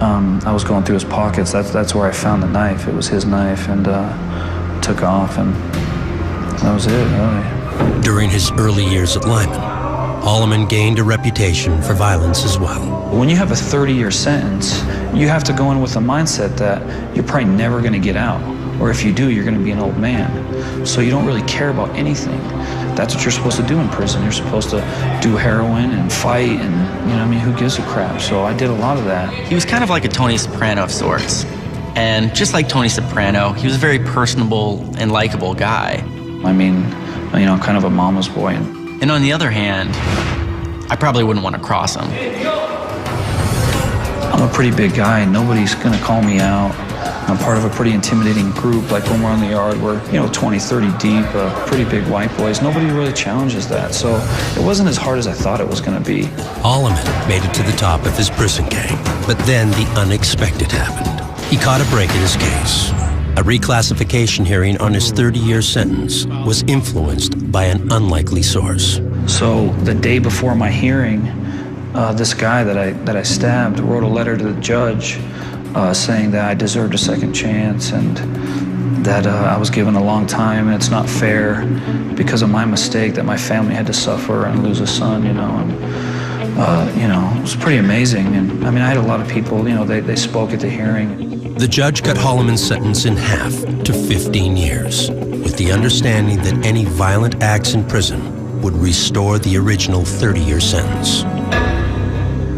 I was going through his pockets. That's where I found the knife. It was his knife, and took off, and That was it, really. During his early years at Lyman, Holloman gained a reputation for violence as well. When you have a 30-year sentence, you have to go in with a mindset that you're probably never going to get out. Or if you do, you're going to be an old man. So you don't really care about anything. That's what you're supposed to do in prison. You're supposed to do heroin and fight and, you know, I mean, who gives a crap? So I did a lot of that. He was kind of like a Tony Soprano of sorts. And just like Tony Soprano, he was a very personable and likable guy. I mean, you know, I'm kind of a mama's boy. And on the other hand, I probably wouldn't want to cross him. I'm a pretty big guy. Nobody's going to call me out. I'm part of a pretty intimidating group, like when we're on the yard, we're, you know, 20, 30 deep, pretty big white boys. Nobody really challenges that, so it wasn't as hard as I thought it was going to be. Holloman made it to the top of his prison gang, but then the unexpected happened. He caught a break in his case. A reclassification hearing on his 30-year sentence was influenced by an unlikely source. So the day before my hearing, this guy that I stabbed wrote a letter to the judge saying that I deserved a second chance and that I was given a long time and it's not fair because of my mistake that my family had to suffer and lose a son, you know. And, you know, it was pretty amazing. And I mean, I had a lot of people, you know, they spoke at the hearing. The judge cut Holloman's sentence in half to 15 years, with the understanding that any violent acts in prison would restore the original 30-year sentence.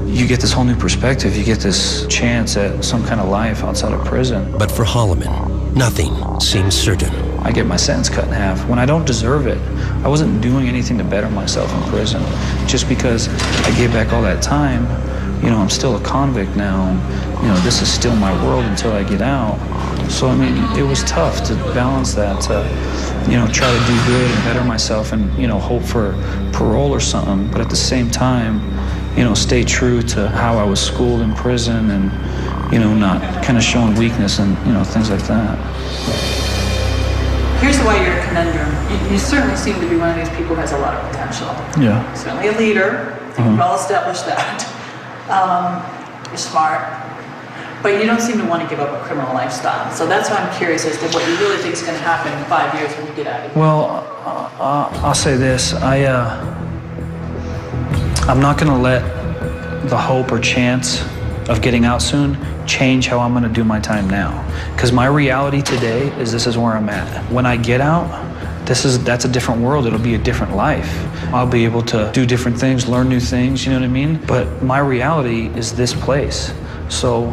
You get this whole new perspective. You get this chance at some kind of life outside of prison. But for Holloman, nothing seems certain. I get my sentence cut in half when I don't deserve it. I wasn't doing anything to better myself in prison. Just because I gave back all that time, you know, I'm still a convict now, and, you know, this is still my world until I get out. So, I mean, it was tough to balance that, to, you know, try to do good and better myself and, you know, hope for parole or something, but at the same time, you know, stay true to how I was schooled in prison and, you know, not kind of showing weakness and, you know, things like that. Here's why you're a conundrum. You certainly seem to be one of these people who has a lot of potential. Yeah. Certainly a leader. I think we've all established that. You're smart. But you don't seem to want to give up a criminal lifestyle. So that's why I'm curious as to what you really think is going to happen in 5 years when you get out of here. Well, I'll say this. I'm not going to let the hope or chance of getting out soon change how I'm going to do my time now. Because my reality today is this is where I'm at. When I get out, that's a different world. It'll be a different life. I'll be able to do different things, learn new things, you know what I mean? But my reality is this place. So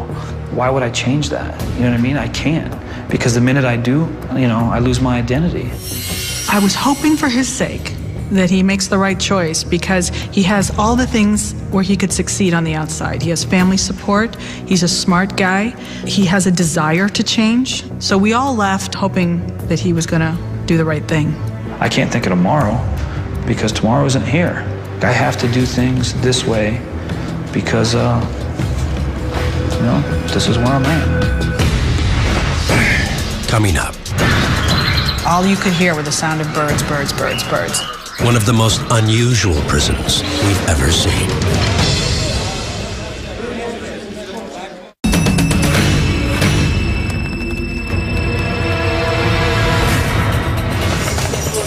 why would I change that? You know what I mean? I can't. Because the minute I do, you know, I lose my identity. I was hoping for his sake that he makes the right choice because he has all the things where he could succeed on the outside. He has family support, he's a smart guy, he has a desire to change. So we all left hoping that he was gonna do the right thing. I can't think of tomorrow because tomorrow isn't here. I have to do things this way because, you know, this is where I'm at. Coming up. All you could hear were the sound of birds, birds, birds, birds. One of the most unusual prisons we've ever seen.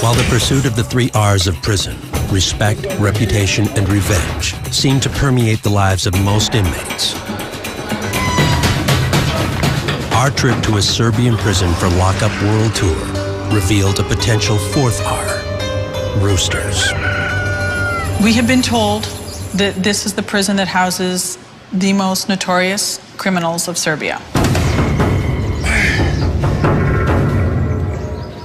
While the pursuit of the 3 R's of prison, respect, reputation, and revenge, seem to permeate the lives of most inmates, our trip to a Serbian prison for Lockup World Tour revealed a potential 4th R. Roosters. We have been told that this is the prison that houses the most notorious criminals of Serbia.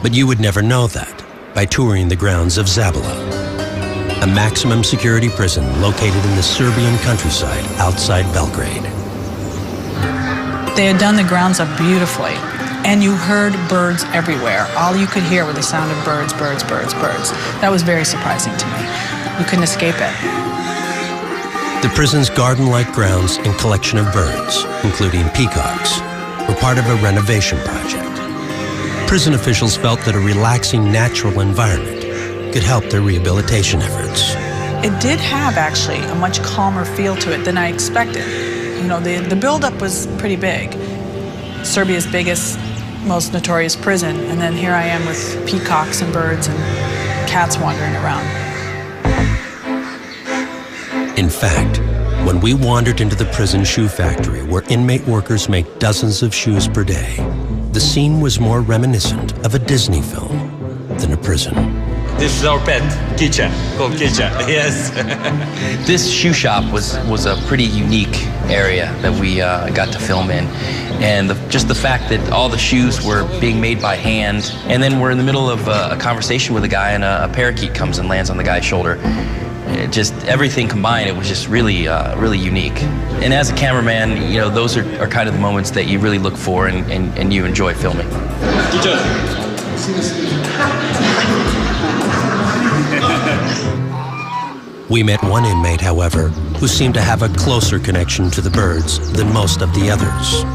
But you would never know that by touring the grounds of Zabala, a maximum security prison located in the Serbian countryside outside Belgrade. They had done the grounds up beautifully, and you heard birds everywhere. All you could hear were the sound of birds, birds, birds, birds. That was very surprising to me. You couldn't escape it. The prison's garden-like grounds and collection of birds, including peacocks, were part of a renovation project. Prison officials felt that a relaxing natural environment could help their rehabilitation efforts. It did have, actually, a much calmer feel to it than I expected. You know, the buildup was pretty big. Serbia's biggest most notorious prison, and then here I am with peacocks and birds and cats wandering around. In fact, when we wandered into the prison shoe factory where inmate workers make dozens of shoes per day, the scene was more reminiscent of a Disney film than a prison. This is our pet, Kicha, called Kicha, yes. This shoe shop was a pretty unique area that we got to film in. And just the fact that all the shoes were being made by hand, and then we're in the middle of a conversation with a guy, and a parakeet comes and lands on the guy's shoulder. Just everything combined, it was just really, really unique. And as a cameraman, you know, those are kind of the moments that you really look for and you enjoy filming. We met one inmate, however, who seemed to have a closer connection to the birds than most of the others.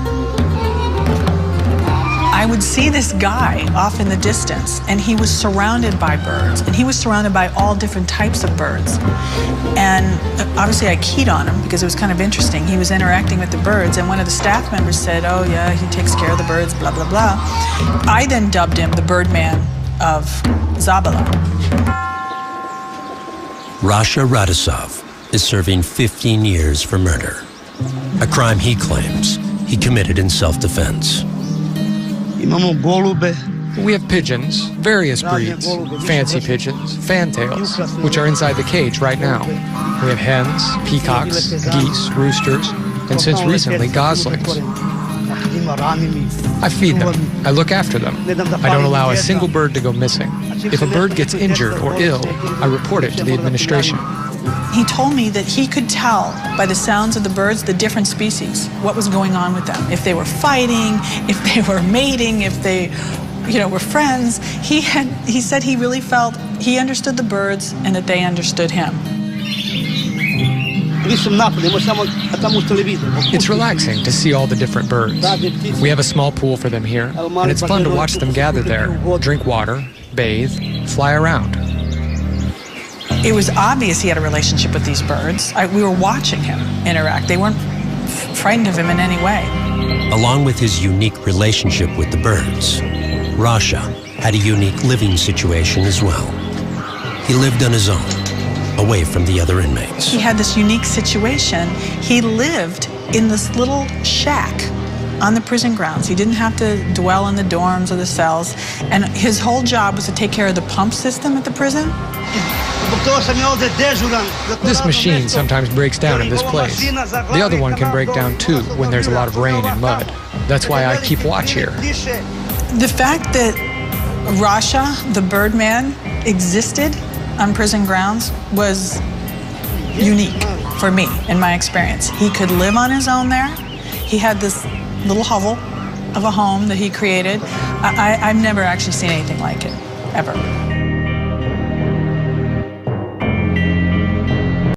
I would see this guy off in the distance, and he was surrounded by birds, and he was surrounded by all different types of birds. And obviously I keyed on him because it was kind of interesting. He was interacting with the birds, and one of the staff members said, "Oh yeah, he takes care of the birds, blah, blah, blah." I then dubbed him the Birdman of Zabala. Rasha Radisov is serving 15 years for murder, a crime he claims he committed in self-defense. We have pigeons, various breeds, fancy pigeons, fantails, which are inside the cage right now. We have hens, peacocks, geese, roosters, and since recently, goslings. I feed them. I look after them. I don't allow a single bird to go missing. If a bird gets injured or ill, I report it to the administration. He told me that he could tell by the sounds of the birds, the different species, what was going on with them. If they were fighting, if they were mating, if they, were friends. He said he really felt he understood the birds and that they understood him. It's relaxing to see all the different birds. We have a small pool for them here, and it's fun to watch them gather there, drink water, bathe, fly around. It was obvious he had a relationship with these birds. We were watching him interact. They weren't frightened of him in any way. Along with his unique relationship with the birds, Rasha had a unique living situation as well. He lived on his own, away from the other inmates. He had this unique situation. He lived in this little shack on the prison grounds. He didn't have to dwell in the dorms or the cells, and his whole job was to take care of the pump system at the prison. This machine sometimes breaks down in this place. The other one can break down too when there's a lot of rain and mud. That's why I keep watch here. The fact that Rasha, the Birdman, existed on prison grounds was unique for me in my experience. He could live on his own there. He had this little hovel of a home that he created. I've never actually seen anything like it, ever.